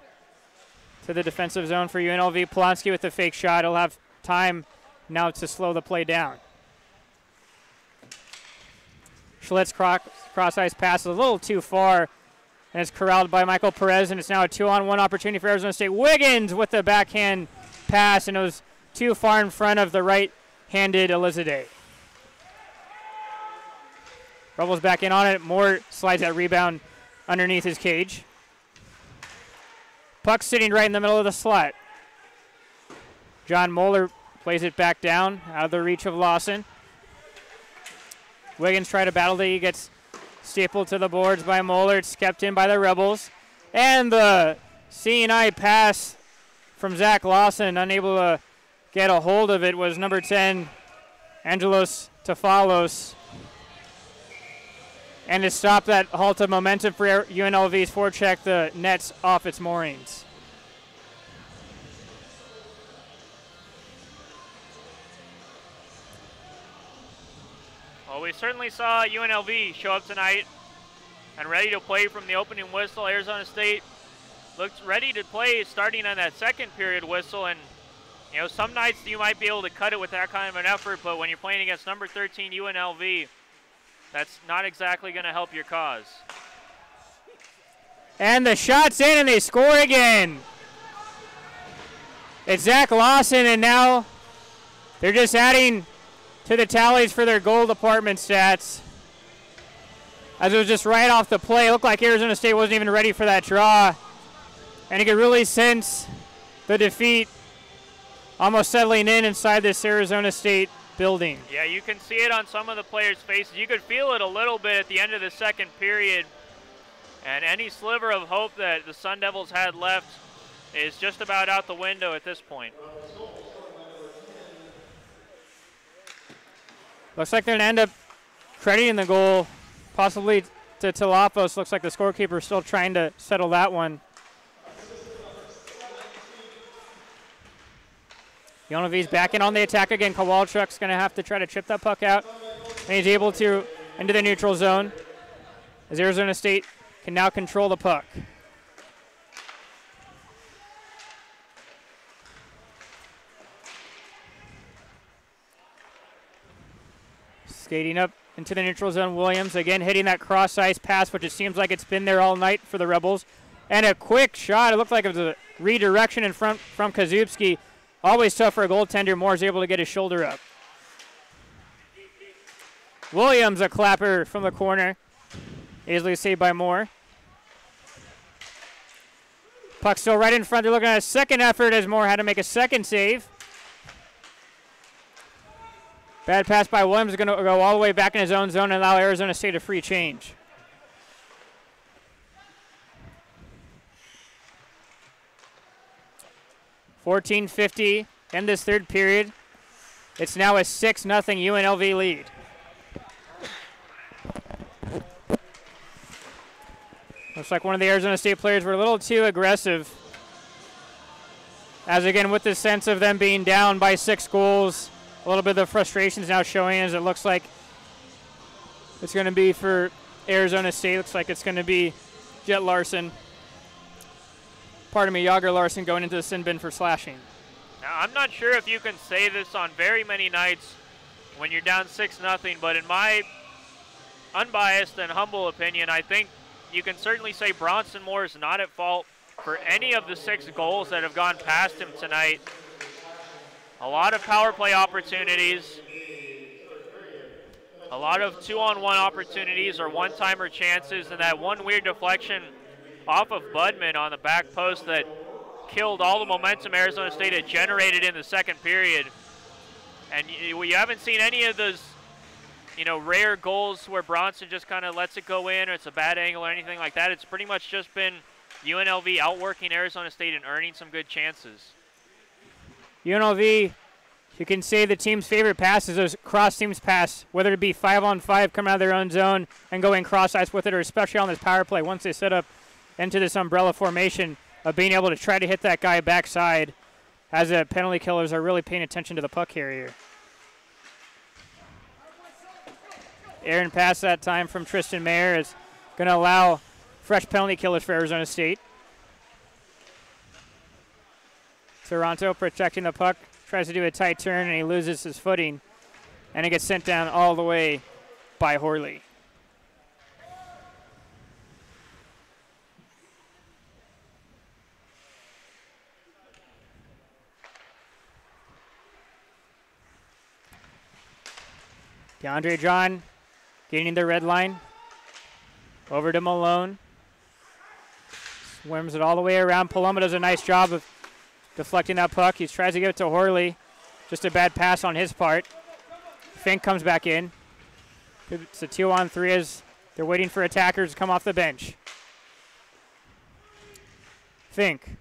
to the defensive zone for UNLV. Polonsky with the fake shot. He'll have time now to slow the play down. Schlitz cross ice pass a little too far, and it's corralled by Michael Perez, and it's now a 2-on-1 opportunity for Arizona State. Wiggins with the backhand pass, and it was too far in front of the right-handed Elizade. Rebels back in on it. Moore slides that rebound underneath his cage. Puck sitting right in the middle of the slot. John Moeller plays it back down, out of the reach of Lawson. Wiggins tried to battle it. He gets stapled to the boards by Moeller. It's kept in by the Rebels. And the C&I pass from Zach Lawson, unable to get a hold of it, was number 10, Angelos Tafalos. And to stop that halt of momentum for UNLV's forecheck the nets off its moorings. Well, we certainly saw UNLV show up tonight and ready to play from the opening whistle. Arizona State looked ready to play starting on that second period whistle, and you know, some nights you might be able to cut it with that kind of an effort, but when you're playing against number 13 UNLV, that's not exactly going to help your cause. And the shot's in, and they score again. It's Zach Lawson, and now they're just adding to the tallies for their goal department stats. As it was just right off the play, it looked like Arizona State wasn't even ready for that draw. And you could really sense the defeat almost settling in inside this Arizona State building. Yeah, you can see it on some of the players' faces. You could feel it a little bit at the end of the second period. And any sliver of hope that the Sun Devils had left is just about out the window at this point. Looks like they're going to end up crediting the goal, possibly to Talafos. Looks like the scorekeeper is still trying to settle that one. UNLV's back in on the attack again. Kowalczuk's going to have to try to chip that puck out. And he's able to into the neutral zone as Arizona State can now control the puck. Skating up into the neutral zone, Williams again hitting that cross-ice pass, which it seems like it's been there all night for the Rebels. And a quick shot. It looked like it was a redirection in front from Kazubski. Always tough for a goaltender. Moore's able to get his shoulder up. Williams, a clapper from the corner. Easily saved by Moore. Puck still right in front. They're looking at a second effort as Moore had to make a second save. Bad pass by Williams is going to go all the way back in his own zone and allow Arizona State a free change. .14:50 in this third period. It's now a 6-0 UNLV lead. Looks like one of the Arizona State players were a little too aggressive. As again, with the sense of them being down by 6 goals, a little bit of the frustration is now showing as it looks like it's going to be for Arizona State. Looks like it's going to be Jet Larson. Pardon me, Yager Larson going into the sin bin for slashing. Now, I'm not sure if you can say this on very many nights when you're down 6-0, but in my unbiased and humble opinion, I think you can certainly say Bronson Moore is not at fault for any of the 6 goals that have gone past him tonight. A lot of power play opportunities, a lot of 2-on-1 opportunities or one-timer chances, and that one weird deflection off of Budman on the back post that killed all the momentum Arizona State had generated in the second period. And you haven't seen any of those, you know, rare goals where Bronson just kind of lets it go in or it's a bad angle or anything like that. It's pretty much just been UNLV outworking Arizona State and earning some good chances. UNLV, you can say the team's favorite pass is those cross teams pass, whether it be 5-on-5 coming out of their own zone and going cross ice with it, or especially on this power play once they set up into this umbrella formation of being able to try to hit that guy backside, as the penalty killers are really paying attention to the puck carrier. Aaron pass that time from Tristan Mayer is going to allow fresh penalty killers for Arizona State. Toronto protecting the puck, tries to do a tight turn, and he loses his footing, and it gets sent down all the way by Horley. DeAndre John gaining the red line. Over to Malone. Swims it all the way around. Paloma does a nice job of deflecting that puck. He tries to give it to Horley. Just a bad pass on his part. Fink comes back in. It's a 2-on-3 as they're waiting for attackers to come off the bench. Fink.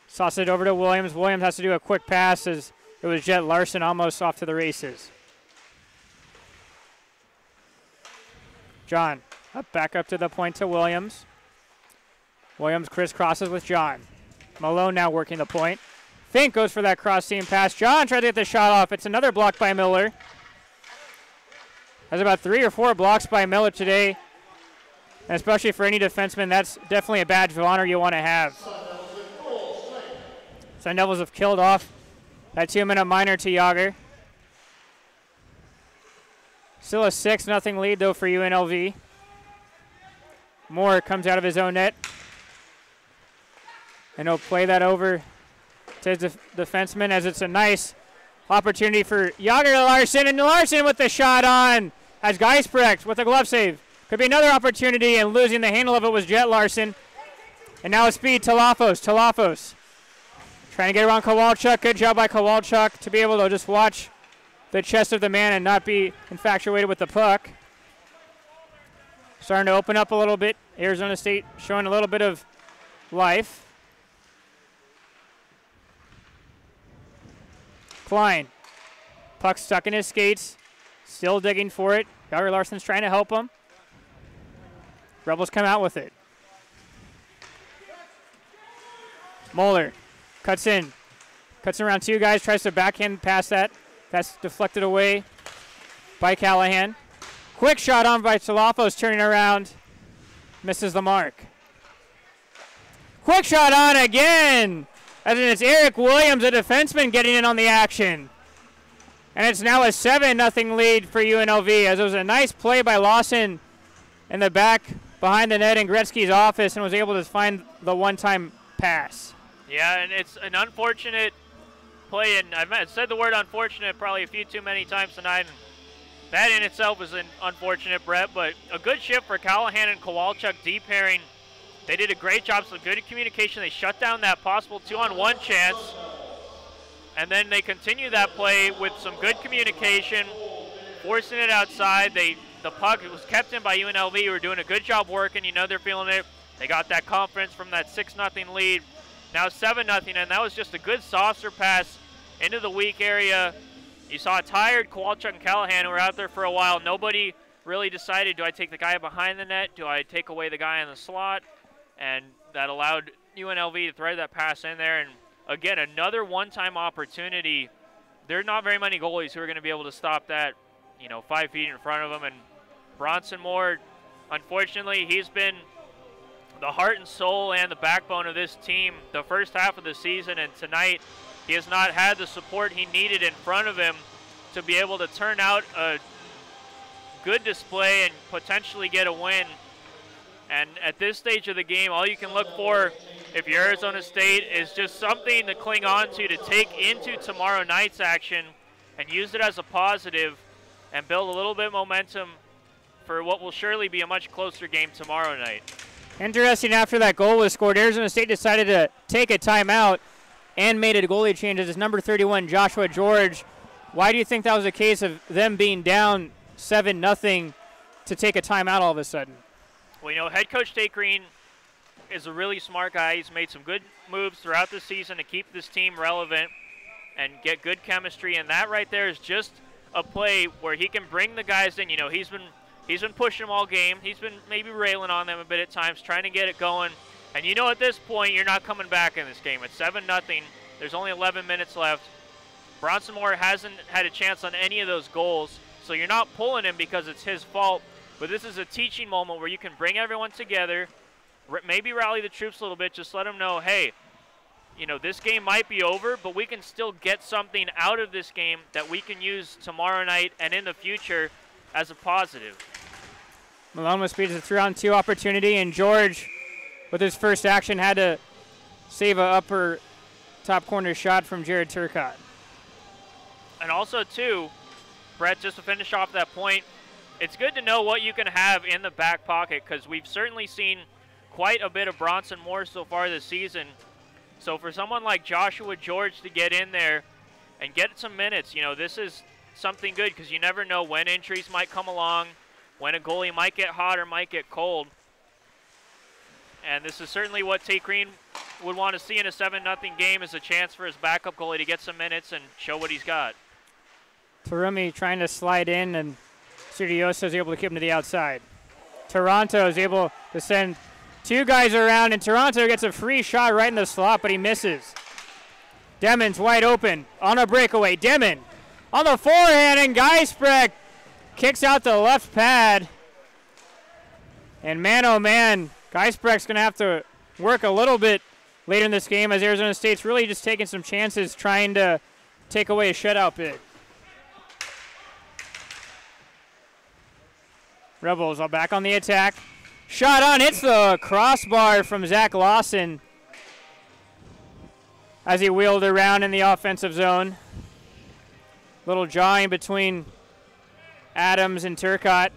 Sauce it over to Williams. Williams has to do a quick pass as it was Jet Larson almost off to the races. John back up to the point to Williams. Williams crisscrosses with John. Malone now working the point. Fink goes for that cross-seam pass. John tries to get the shot off. It's another block by Miller. Has about 3 or 4 blocks by Miller today. And especially for any defenseman, that's definitely a badge of honor you want to have. Sun Devils have killed off that 2-minute minor to Yager. Still a 6-0 lead, though, for UNLV. Moore comes out of his own net. And he'll play that over to his defenseman as it's a nice opportunity for Yager to Larson. And Larson with the shot on. Has Geisbrecht with a glove save. Could be another opportunity, and losing the handle of it was Jet Larson. And now it's speed, Talafos. Talafos trying to get around Kowalchuk. Good job by Kowalchuk to be able to just watch the chest of the man and not be infatuated with the puck. Starting to open up a little bit. Arizona State showing a little bit of life. Klein. Puck stuck in his skates. Still digging for it. Yager Larson's trying to help him. Rebels come out with it. Moeller cuts in. Cuts around 2 guys. Tries to backhand pass that. That's deflected away by Callahan. Quick shot on by Talafos, turning around. Misses the mark. Quick shot on again. And it's Eric Williams, a defenseman, getting in on the action. And it's now a 7-0 lead for UNLV, as it was a nice play by Lawson in the back behind the net in Gretzky's office and was able to find the one-time pass. Yeah, and it's an unfortunate play, and I've said the word unfortunate probably a few too many times tonight. And that in itself is unfortunate, Brett, but a good shift for Callahan and Kowalchuk deep pairing. They did a great job, so good communication. They shut down that possible 2-on-1 chance, and then they continue that play with some good communication, forcing it outside. The puck was kept in by UNLV, who were doing a good job working. You know they're feeling it. They got that confidence from that 6-0 lead. Now 7-0, and that was just a good saucer pass into the weak area. You saw a tired Kowalchuk and Callahan who were out there for a while. Nobody really decided, do I take the guy behind the net? Do I take away the guy in the slot? And that allowed UNLV to thread that pass in there. And again, another one-time opportunity. There are not very many goalies who are going to be able to stop that, 5 feet in front of them. And Bronson Moore, unfortunately, he's been the heart and soul and the backbone of this team the first half of the season. And tonight, he has not had the support he needed in front of him to be able to turn out a good display and potentially get a win. And at this stage of the game, all you can look for, if you're Arizona State, is just something to cling on to take into tomorrow night's action and use it as a positive and build a little bit of momentum for what will surely be a much closer game tomorrow night. Interesting, after that goal was scored, Arizona State decided to take a timeout and made a goalie change. As number 31, Joshua George. Why do you think that was a case of them being down 7-0 to take a timeout all of a sudden? Well, head coach Tate Green is a really smart guy. He's made some good moves throughout the season to keep this team relevant and get good chemistry, and that right there is just a play where he can bring the guys in. He's been pushing them all game. He's been maybe railing on them a bit at times, trying to get it going. And at this point, you're not coming back in this game. It's 7-0. There's only 11 minutes left. Bronson Moore hasn't had a chance on any of those goals, so you're not pulling him because it's his fault. But this is a teaching moment where you can bring everyone together, maybe rally the troops a little bit, just let them know, hey, this game might be over, but we can still get something out of this game that we can use tomorrow night and in the future as a positive. Malone with speed is a 3-on-2 opportunity, and George, with his first action, had to save a upper top corner shot from Jared Turcotte. And also, too, Brett, just to finish off that point, it's good to know what you can have in the back pocket because we've certainly seen quite a bit of Bronson Moore so far this season. So for someone like Joshua George to get in there and get some minutes, you know, this is something good because you never know when injuries might come along, when a goalie might get hot or might get cold. And this is certainly what Tate Green would want to see in a 7-0 game, is a chance for his backup goalie to get some minutes and show what he's got. Tarumi trying to slide in, and Studioso is able to keep him to the outside. Toronto is able to send two guys around, and Toronto gets a free shot right in the slot, but he misses. Demon's wide open on a breakaway. Demon on the forehand, and Geisbrecht kicks out the left pad. And man, oh man, Geisbrecht's going to have to work a little bit later in this game as Arizona State's really just taking some chances trying to take away a shutout bid. Rebels are back on the attack. Shot on, hits the crossbar from Zach Lawson as he wheeled around in the offensive zone. Little jawing between Adams and Turcotte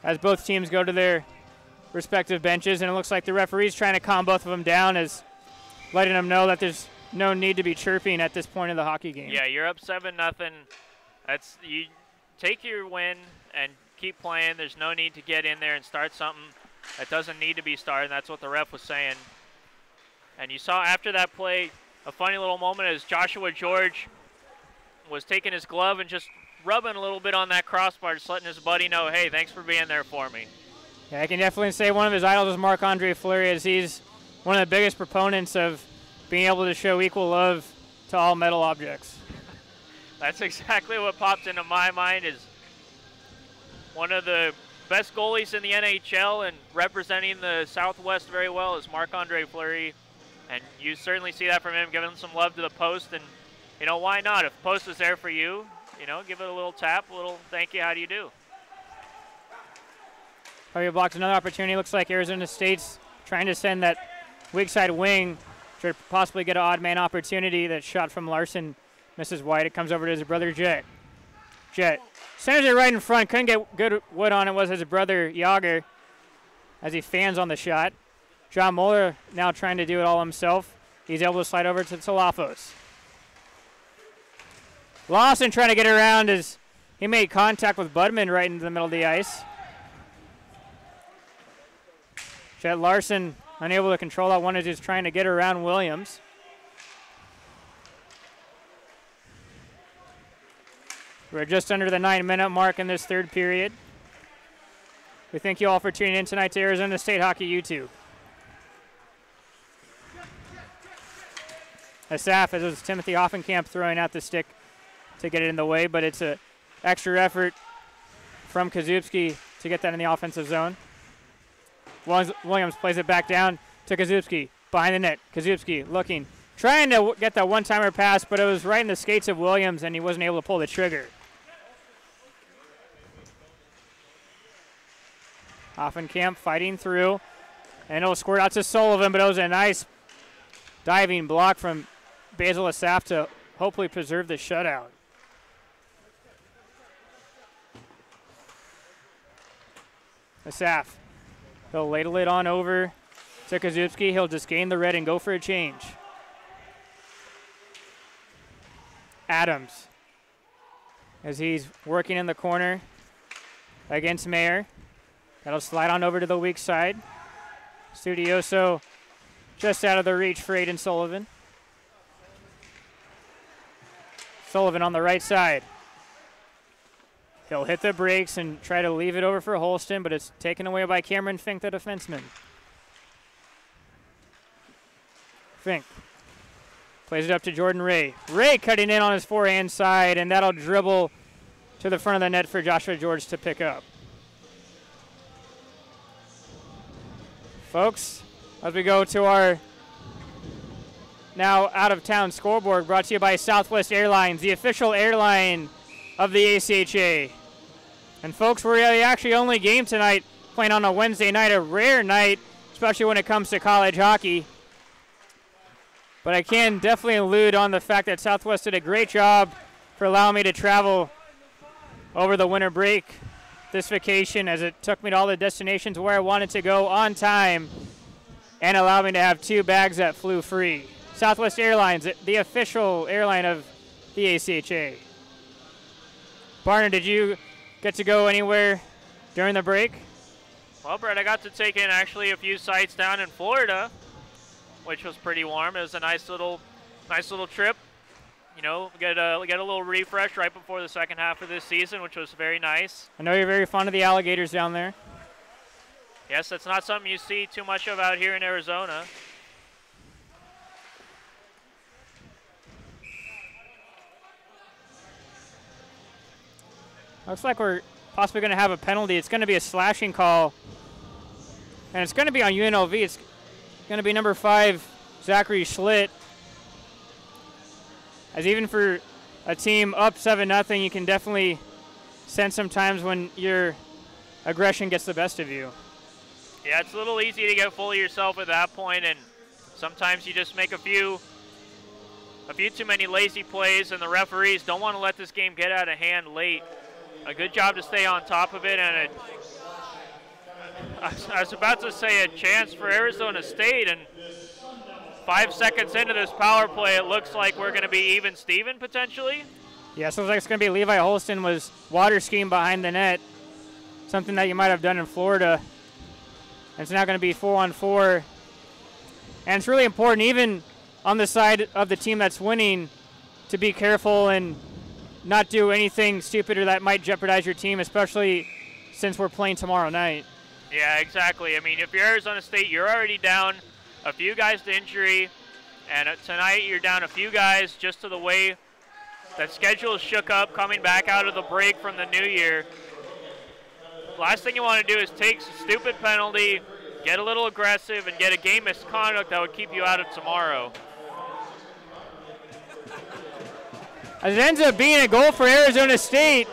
as both teams go to their respective benches, and it looks like the referee's trying to calm both of them down, as letting them know that there's no need to be chirping at this point in the hockey game. Yeah, you're up 7-0. That's, you take your win and keep playing. There's no need to get in there and start something that doesn't need to be started. That's what the ref was saying. And you saw after that play a funny little moment as Joshua George was taking his glove and just rubbing a little bit on that crossbar, just letting his buddy know, hey, thanks for being there for me. Yeah, I can definitely say one of his idols is Marc-Andre Fleury, as he's one of the biggest proponents of being able to show equal love to all metal objects. That's exactly what popped into my mind, is one of the best goalies in the NHL and representing the Southwest very well is Marc-Andre Fleury. And you certainly see that from him, giving some love to the post. And, you know, why not? If the post is there for you, you know, give it a little tap, a little thank you, how do you do? Harvey blocks another opportunity. Looks like Arizona State's trying to send that weak side wing to possibly get an odd man opportunity. That shot from Larson misses wide. It comes over to his brother Jet. Jet centers it right in front. Couldn't get good wood on it. Was his brother Yager as he fans on the shot. John Moeller now trying to do it all himself. He's able to slide over to Talafos. Lawson trying to get around as he made contact with Budman right into the middle of the ice. Jet Larson unable to control that one as he's trying to get around Williams. We're just under the 9-minute mark in this third period. We thank you all for tuning in tonight to Arizona State Hockey YouTube. Asaf, as it was Timothy Hoffenkamp throwing out the stick to get it in the way, but it's an extra effort from Kazubski to get that in the offensive zone. Williams plays it back down to Kazubski, behind the net. Kazubski looking, trying to get that one-timer pass, but it was right in the skates of Williams, and he wasn't able to pull the trigger. Hoffenkamp fighting through, and it'll squirt out to Sullivan, but it was a nice diving block from Basil Asaf to hopefully preserve the shutout. Asaf, he'll ladle it on over to Kazubski. He'll just gain the red and go for a change. Adams, as he's working in the corner against Mayer. That'll slide on over to the weak side. Studioso just out of the reach for Aiden Sullivan. Sullivan on the right side. He'll hit the brakes and try to leave it over for Holston, but it's taken away by Cameron Fink, the defenseman. Fink plays it up to Jordan Ray. Ray cutting in on his forehand side, and that'll dribble to the front of the net for Joshua George to pick up. Folks, as we go to our now out-of-town scoreboard, brought to you by Southwest Airlines, the official airline of the ACHA. And folks, we're the actually only game tonight playing on a Wednesday night, a rare night, especially when it comes to college hockey. But I can definitely allude on the fact that Southwest did a great job for allowing me to travel over the winter break this vacation, as it took me to all the destinations where I wanted to go on time and allowed me to have 2 bags that flew free. Southwest Airlines, the official airline of the ACHA. Barner, did you get to go anywhere during the break? Well, Brett, I got to take in actually a few sites down in Florida, which was pretty warm. It was a nice little trip. You know, get a little refresh right before the second half of this season, which was very nice. I know you're very fond of the alligators down there. Yes, that's not something you see too much of out here in Arizona. Looks like we're possibly going to have a penalty. It's going to be a slashing call, and it's going to be on UNLV. It's going to be number 5, Zachary Schlitt. As even for a team up 7-0, you can definitely sense sometimes when your aggression gets the best of you. Yeah, it's a little easy to get full of yourself at that point, and sometimes you just make a few too many lazy plays, and the referees don't want to let this game get out of hand late. A good job to stay on top of it, and I was about to say a chance for Arizona State, and 5 seconds into this power play, it looks like we're going to be even Steven potentially. Yeah, so it looks like it's going to be Levi Holston was water skiing behind the net, something that you might have done in Florida. And it's now going to be 4-on-4. And it's really important, even on the side of the team that's winning, to be careful and not do anything stupid or that might jeopardize your team, especially since we're playing tomorrow night. Yeah, exactly. I mean, if you're Arizona State, you're already down a few guys to injury, and tonight you're down a few guys just to the way that schedule is shook up coming back out of the break from the new year. Last thing you want to do is take a stupid penalty, get a little aggressive, and get a game misconduct that would keep you out of tomorrow. As it ends up being a goal for Arizona State,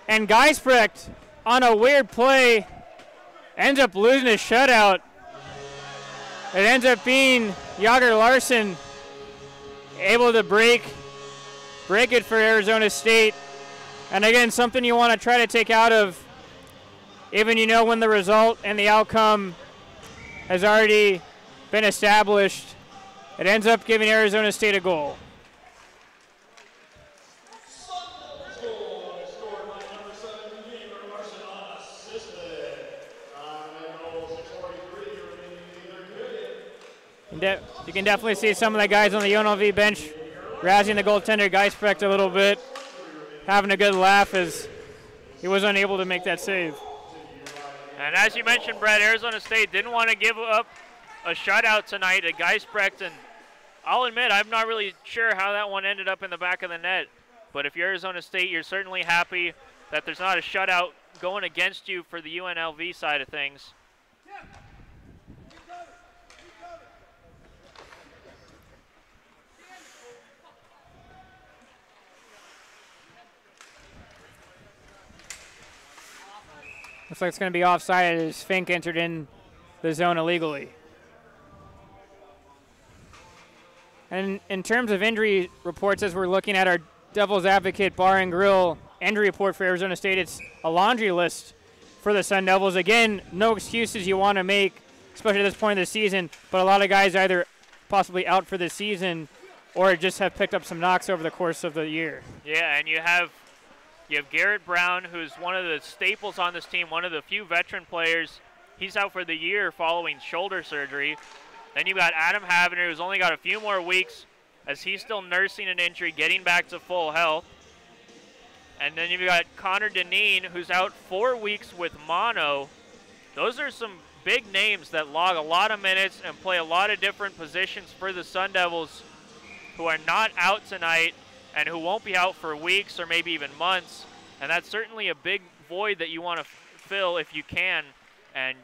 and Geisbrecht on a weird play ends up losing his shutout. It ends up being Jager Larson able to break it for Arizona State. And again, something you want to try to take out of, even when the result and the outcome has already been established. It ends up giving Arizona State a goal. You can definitely see some of the guys on the UNLV bench razzing the goaltender Geisbrecht a little bit, having a good laugh as he was unable to make that save. And as you mentioned, Brett, Arizona State didn't want to give up a shutout tonight at Geisbrecht, and I'll admit I'm not really sure how that one ended up in the back of the net. But if you're Arizona State, you're certainly happy that there's not a shutout going against you for the UNLV side of things. Looks like it's going to be offside as Fink entered in the zone illegally. And in terms of injury reports, as we're looking at our Devil's Advocate Bar and Grill injury report for Arizona State, it's a laundry list for the Sun Devils. Again, no excuses you want to make, especially at this point of the season, but a lot of guys either possibly out for the season or just have picked up some knocks over the course of the year. Yeah, and you have Garrett Brown, who's one of the staples on this team, one of the few veteran players. He's out for the year following shoulder surgery. Then you've got Adam Havener, who's only got a few more weeks as he's still nursing an injury, getting back to full health. And then you've got Connor Deneen, who's out 4 weeks with mono. Those are some big names that log a lot of minutes and play a lot of different positions for the Sun Devils, who are not out tonight and who won't be out for weeks or maybe even months. And that's certainly a big void that you want to fill if you can. And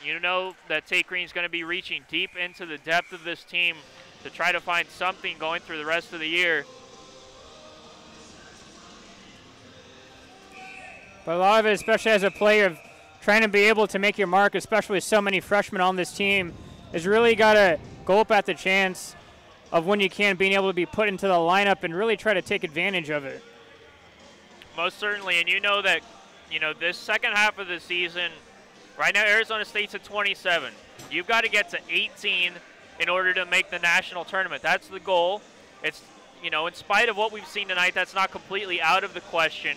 you know that Tate Green's going to be reaching deep into the depth of this team to try to find something going through the rest of the year. But a lot of it, especially as a player, of trying to be able to make your mark, especially with so many freshmen on this team, is really got to go up at the chance of when you can, being able to be put into the lineup and really try to take advantage of it. Most certainly, and you know that, this second half of the season, right now Arizona State's at 27. You've got to get to 18 in order to make the national tournament. That's the goal. It's, in spite of what we've seen tonight, that's not completely out of the question.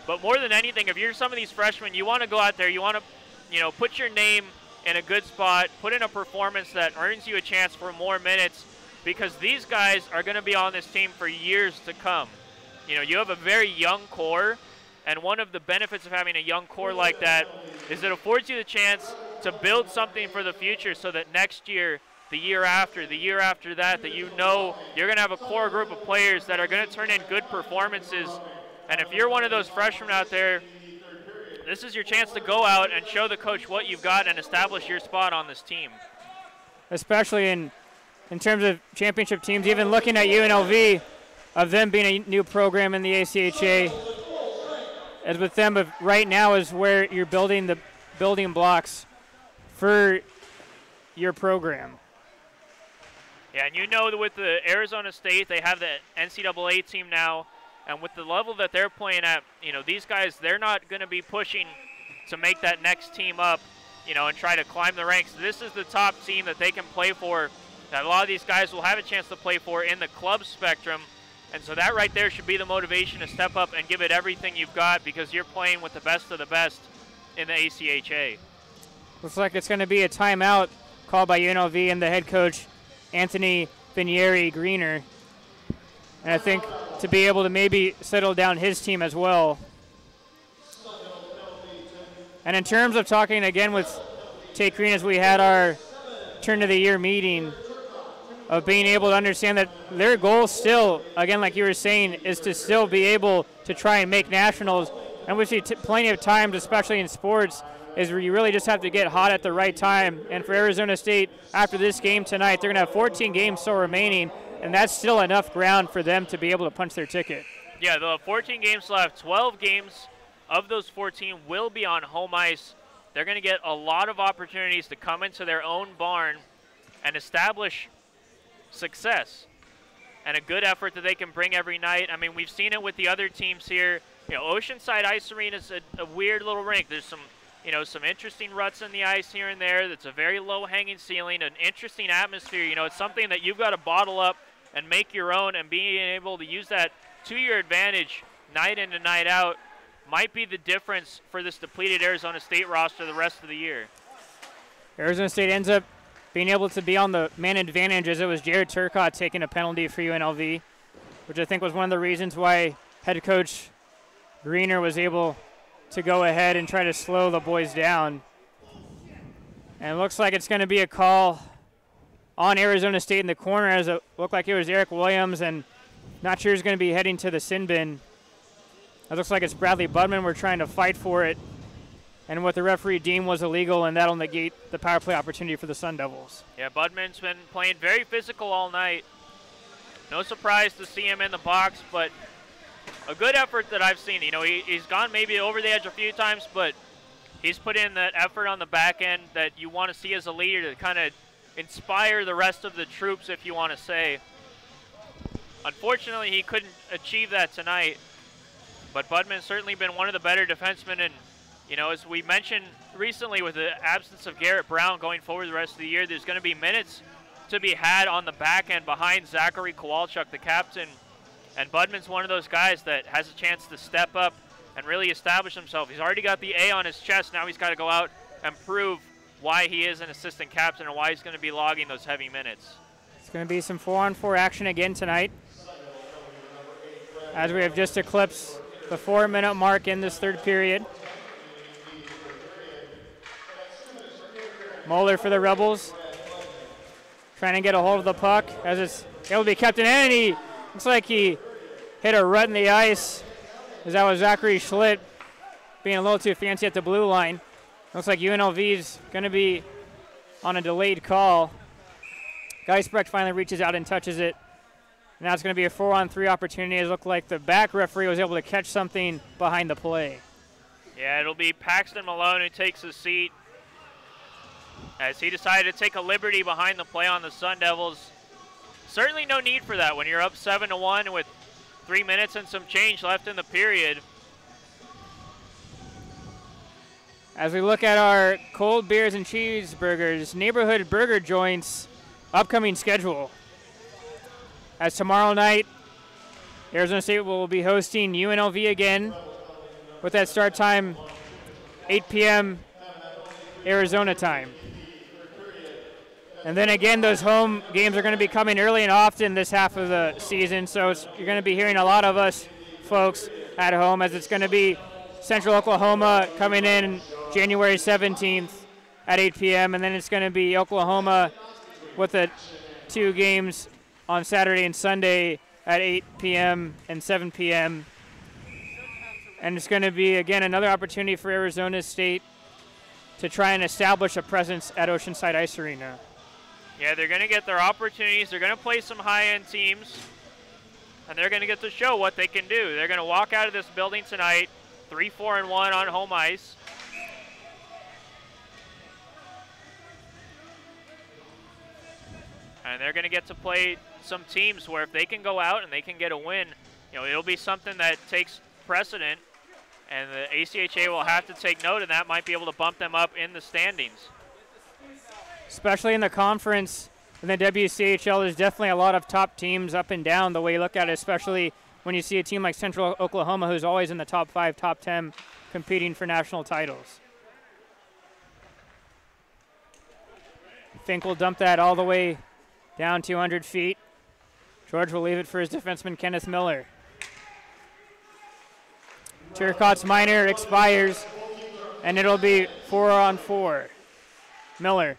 But more than anything, if you're some of these freshmen, you want to go out there, you want to, put your name in a good spot, put in a performance that earns you a chance for more minutes, because these guys are going to be on this team for years to come. You have a very young core, and one of the benefits of having a young core like that is it affords you the chance to build something for the future, so that next year, the year after that, that you're going to have a core group of players that are going to turn in good performances. And if you're one of those freshmen out there, this is your chance to go out and show the coach what you've got and establish your spot on this team. Especially in terms of championship teams, even looking at UNLV, of them being a new program in the ACHA, as with them right now is where you're building the building blocks for your program. Yeah, and that with the Arizona State, they have the NCAA team now. And with the level that they're playing at, these guys, they're not going to be pushing to make that next team up, and try to climb the ranks. This is the top team that they can play for, that a lot of these guys will have a chance to play for in the club spectrum. And so that right there should be the motivation to step up and give it everything you've got, because you're playing with the best of the best in the ACHA. Looks like it's going to be a timeout called by UNLV and the head coach, Anthony Vinieri-Greener. And I think to be able to maybe settle down his team as well. And in terms of talking again with Tate Green, as we had our turn of the year meeting, of being able to understand that their goal still, again, like you were saying, is to still be able to try and make nationals. And we see plenty of times, especially in sports, is where you really just have to get hot at the right time. And for Arizona State, after this game tonight, they're going to have 14 games still remaining, and that's still enough ground for them to be able to punch their ticket. Yeah, they'll have 14 games left. 12 games of those 14 will be on home ice. They're going to get a lot of opportunities to come into their own barn and establish success and a good effort that they can bring every night. I mean, we've seen it with the other teams here. Oceanside Ice Arena is a weird little rink. There's some interesting ruts in the ice here and there. That's a very low-hanging ceiling, an interesting atmosphere. It's something that you've got to bottle up and make your own, and being able to use that to your advantage night in and night out might be the difference for this depleted Arizona State roster the rest of the year. Arizona State ends up being able to be on the man advantage, as it was Jared Turcotte taking a penalty for UNLV, which I think was one of the reasons why head coach Greener was able to go ahead and try to slow the boys down. And it looks like it's going to be a call on Arizona State in the corner, as it looked like it was Eric Williams, and not sure he's going to be heading to the sin bin. It looks like it's Bradley Budman. We're trying to fight for it, and what the referee deemed was illegal, and that'll negate the power play opportunity for the Sun Devils. Yeah, Budman's been playing very physical all night. No surprise to see him in the box, but a good effort that I've seen. He's gone maybe over the edge a few times, but he's put in that effort on the back end that you want to see as a leader to kind of inspire the rest of the troops, if you want to say. Unfortunately, he couldn't achieve that tonight, but Budman's certainly been one of the better defensemen. And, as we mentioned recently, with the absence of Garrett Brown going forward the rest of the year, there's going to be minutes to be had on the back end behind Zachary Kowalchuk, the captain. And Budman's one of those guys that has a chance to step up and really establish himself. He's already got the A on his chest. Now he's got to go out and prove why he is an assistant captain and why he's going to be logging those heavy minutes. It's going to be some 4-on-4 action again tonight, as we have just eclipsed the 4-minute mark in this third period. Moeller for the Rebels, trying to get a hold of the puck as it's able to be kept in, and he looks like he hit a rut in the ice, as that was Zachary Schlitt being a little too fancy at the blue line. Looks like UNLV's going to be on a delayed call. Geisbrecht finally reaches out and touches it. Now it's going to be a 4-on-3 opportunity. It looked like the back referee was able to catch something behind the play. Yeah, it'll be Paxton Malone who takes his seat, as he decided to take a liberty behind the play on the Sun Devils. certainly no need for that when you're up 7-1 with 3 minutes and some change left in the period. As we look at our cold beers and cheeseburgers, neighborhood burger joints, upcoming schedule. As tomorrow night, Arizona State will be hosting UNLV again with that start time 8 p.m. Arizona time. And then again, those home games are going to be coming early and often this half of the season, so you're going to be hearing a lot of us folks at home, as it's going to be Central Oklahoma coming in January 17th at 8 p.m., and then it's going to be Oklahoma with the 2 games on Saturday and Sunday at 8 p.m. and 7 p.m. And it's going to be, again, another opportunity for Arizona State to try and establish a presence at Oceanside Ice Arena. Yeah, they're going to get their opportunities. They're going to play some high-end teams, and they're going to get to show what they can do. They're going to walk out of this building tonight 3-4-1 on home ice. And they're going to get to play some teams where if they can go out and they can get a win, you know, it'll be something that takes precedent, and the ACHA will have to take note of that, might be able to bump them up in the standings. Especially in the conference, in the WCHL, there's definitely a lot of top teams up and down the way you look at it, especially when you see a team like Central Oklahoma, who's always in the top 5, top 10, competing for national titles. Fink will dump that all the way down 200 feet. George will leave it for his defenseman, Kenneth Miller. Turcotte's minor expires, and it'll be 4-on-4. Miller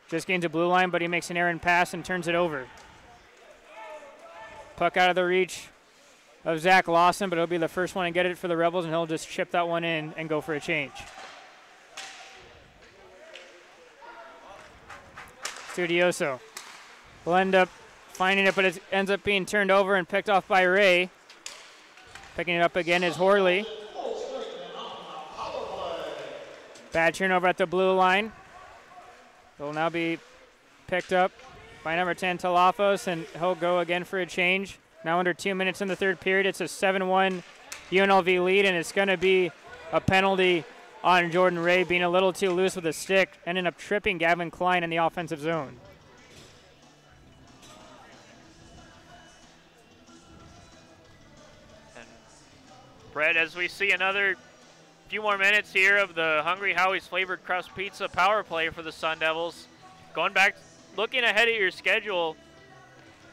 just gains a blue line, but he makes an errant pass and turns it over. Puck out of the reach of Zach Lawson, but he'll be the first one to get it for the Rebels, and he'll just chip that one in and go for a change. Studioso will end up finding it, but it ends up being turned over and picked off by Ray. Picking it up again is Horley. Bad turnover at the blue line. It will now be picked up by number 10, Talafos, and he'll go again for a change. Now under 2 minutes in the third period, it's a 7-1 UNLV lead, and it's going to be a penalty on Jordan Ray being a little too loose with a stick, ending up tripping Gavin Klein in the offensive zone. And Brett, as we see another few more minutes here of the Hungry Howie's Flavored Crust Pizza power play for the Sun Devils. Going back, looking ahead at your schedule,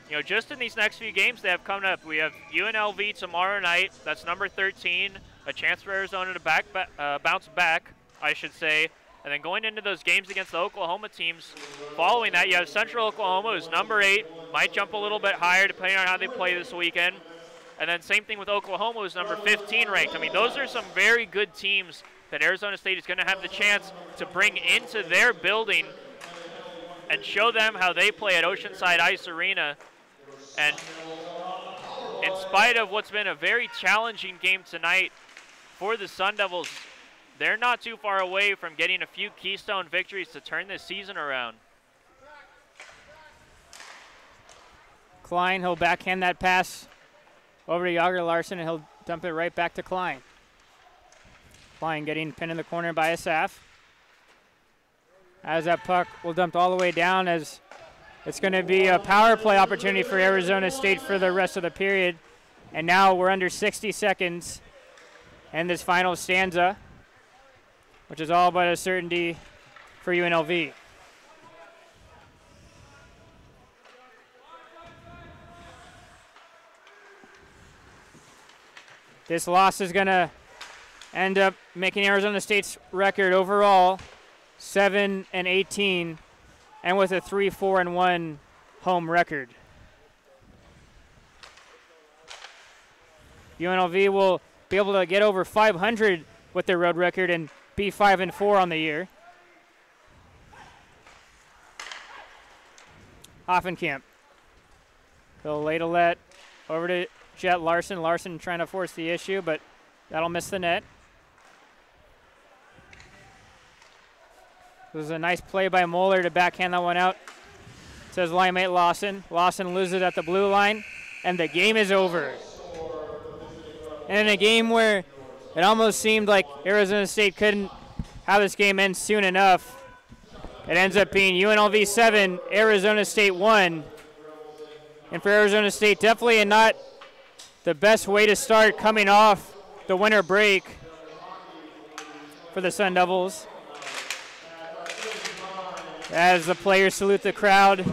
you know, just in these next few games they have coming up, we have UNLV tomorrow night. That's number 13, a chance for Arizona to bounce back, I should say. And then going into those games against the Oklahoma teams, following that, you have Central Oklahoma, who's number 8, might jump a little bit higher depending on how they play this weekend. And then same thing with Oklahoma, who's number 15 ranked. I mean, those are some very good teams that Arizona State is going to have the chance to bring into their building and show them how they play at Oceanside Ice Arena. And in spite of what's been a very challenging game tonight for the Sun Devils, they're not too far away from getting a few keystone victories to turn this season around. Klein, he'll backhand that pass over to Yager Larson, and he'll dump it right back to Klein. Klein getting pinned in the corner by Asaf. As that puck will dump all the way down, as it's going to be a power play opportunity for Arizona State for the rest of the period. And now we're under 60 seconds in this final stanza, which is all but a certainty for UNLV. This loss is going to end up making Arizona State's record overall 7-18, and with a 3-4-1 home record. UNLV will be able to get over 500 with their road record and be 5-4 on the year. Hoffenkamp. He'll ladle that over to Jet Larson. Larson trying to force the issue, but that'll miss the net. It was a nice play by Moeller to backhand that one out says line mate Lawson. Lawson loses at the blue line, and the game is over. And in a game where it almost seemed like Arizona State couldn't have this game end soon enough, it ends up being UNLV 7, Arizona State 1. And for Arizona State, definitely not the best way to start coming off the winter break for the Sun Devils. As the players salute the crowd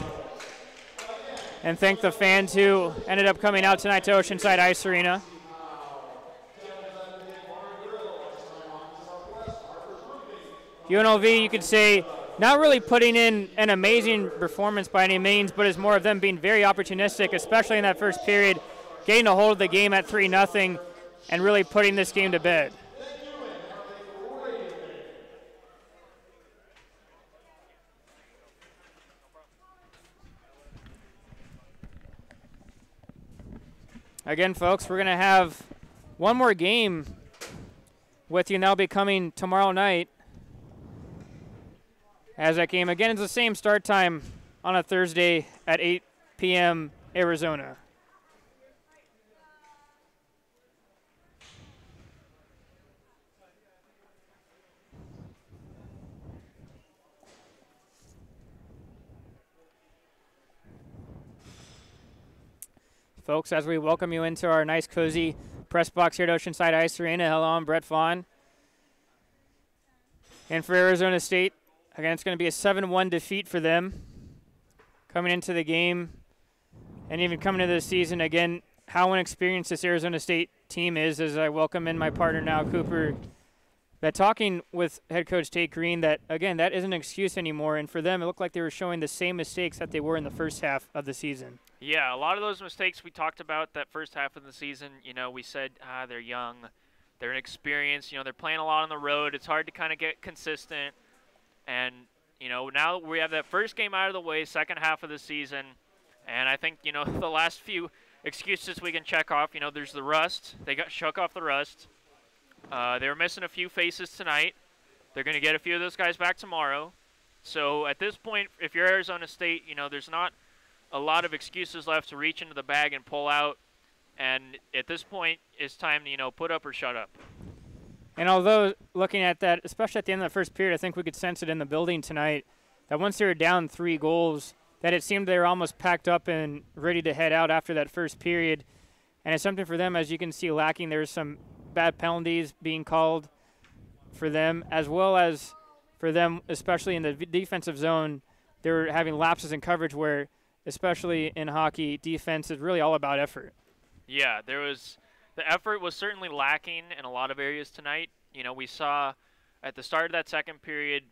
and thank the fans who ended up coming out tonight to Oceanside Ice Arena. UNLV, you could say, not really putting in an amazing performance by any means, but it's more of them being very opportunistic, especially in that first period, getting a hold of the game at 3-0 and really putting this game to bed. Again, folks, we're going to have one more game with you, and that'll be coming tomorrow night. As that game, again, is the same start time on a Thursday at 8 p.m. Arizona. Folks, as we welcome you into our nice, cozy press box here at Oceanside Ice Arena. Hello, I'm Brett Fawn. And for Arizona State, again, it's going to be a 7-1 defeat for them coming into the game and even coming into the season. Again, how inexperienced this Arizona State team is, as I welcome in my partner now, Cooper, that talking with head coach Tate Green, that, again, that isn't an excuse anymore. And for them, it looked like they were showing the same mistakes that they were in the first half of the season. Yeah, a lot of those mistakes we talked about that first half of the season, you know, we said, they're young, they're inexperienced, you know, they're playing a lot on the road. It's hard to kind of get consistent. And, you know, now we have that first game out of the way, second half of the season. And I think, you know, the last few excuses we can check off, you know, there's the rust. They got shook off the rust. They were missing a few faces tonight. They're going to get a few of those guys back tomorrow. So at this point, if you're Arizona State, you know, there's not a lot of excuses left to reach into the bag and pull out. And at this point, it's time to, you know, put up or shut up. And although looking at that, especially at the end of the first period, I think we could sense it in the building tonight, that once they were down 3 goals, that it seemed they were almost packed up and ready to head out after that first period. And it's something for them, as you can see, lacking. There's some bad penalties being called for them, as well as for them, especially in the defensive zone, they were having lapses in coverage where, especially in hockey, defense is really all about effort. Yeah, the effort was certainly lacking in a lot of areas tonight. You know, we saw at the start of that second period,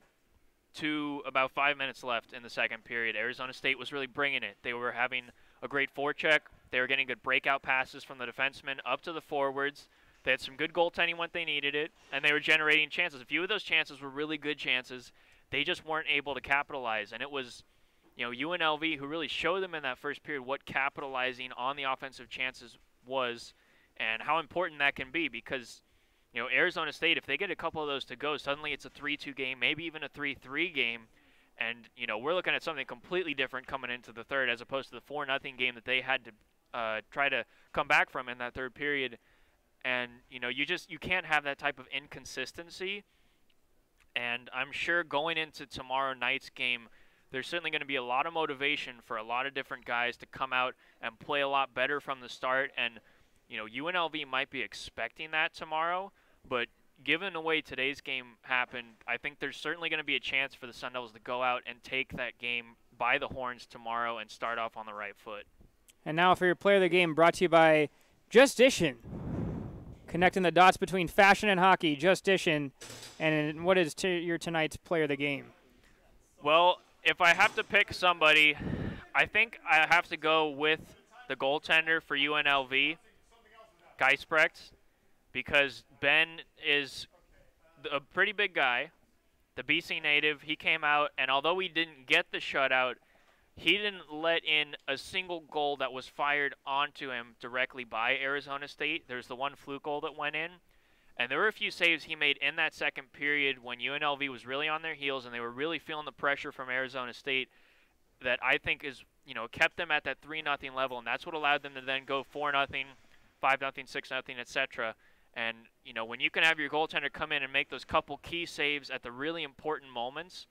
to about 5 minutes left in the second period, Arizona State was really bringing it. They were having a great forecheck. They were getting good breakout passes from the defensemen up to the forwards. They had some good goaltending when they needed it, and they were generating chances. A few of those chances were really good chances. They just weren't able to capitalize, and it was, you know, UNLV who really showed them in that first period what capitalizing on the offensive chances was and how important that can be, because, you know, Arizona State, if they get a couple of those to go, suddenly it's a 3-2 game, maybe even a 3-3 game, and, you know, we're looking at something completely different coming into the third as opposed to the 4-0 game that they had to try to come back from in that third period. And, you know, you can't have that type of inconsistency. And I'm sure going into tomorrow night's game, there's certainly going to be a lot of motivation for a lot of different guys to come out and play a lot better from the start. And, you know, UNLV might be expecting that tomorrow, but given the way today's game happened, I think there's certainly going to be a chance for the Sun Devils to go out and take that game by the horns tomorrow and start off on the right foot. And now for your player of the game, brought to you by Just Dishin'. Connecting the dots between fashion and hockey, Just Dishin'. And what is your tonight's player of the game? Well, if I have to pick somebody, I think I have to go with the goaltender for UNLV, Geisbrecht, because Ben is a pretty big guy, the BC native. He came out, and although he didn't get the shutout, he didn't let in a single goal that was fired onto him directly by Arizona State. There's the one fluke goal that went in. And there were a few saves he made in that second period when UNLV was really on their heels and they were really feeling the pressure from Arizona State. that I think is, kept them at that 3-0 level, and that's what allowed them to then go 4-0, 5-0, 6-0, etc. And, when you can have your goaltender come in and make those couple key saves at the really important moments,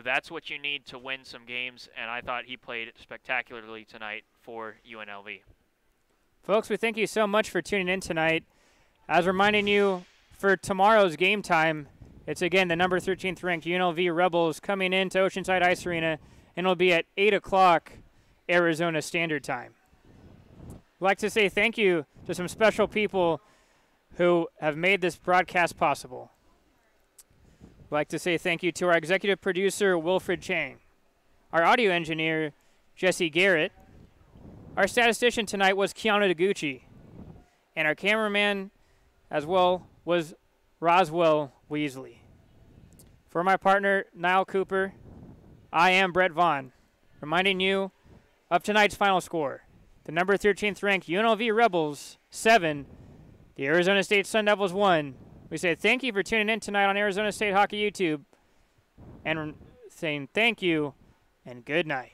that's what you need to win some games, and I thought he played spectacularly tonight for UNLV. Folks, we thank you so much for tuning in tonight. As reminding you, for tomorrow's game time, it's again the number 13th ranked UNLV Rebels coming into Oceanside Ice Arena, and it'll be at 8 o'clock Arizona Standard Time. I'd like to say thank you to some special people who have made this broadcast possible. I'd like to say thank you to our executive producer, Wilfred Chang, our audio engineer, Jesse Garrett. Our statistician tonight was Keanu Deguchi, and our cameraman as well was Roswell Weasley. For my partner, Niall Cooper, I am Brett Vaughn, reminding you of tonight's final score. The number 13th ranked UNLV Rebels 7, the Arizona State Sun Devils 1. We say thank you for tuning in tonight on Arizona State Hockey YouTube, and saying thank you and good night.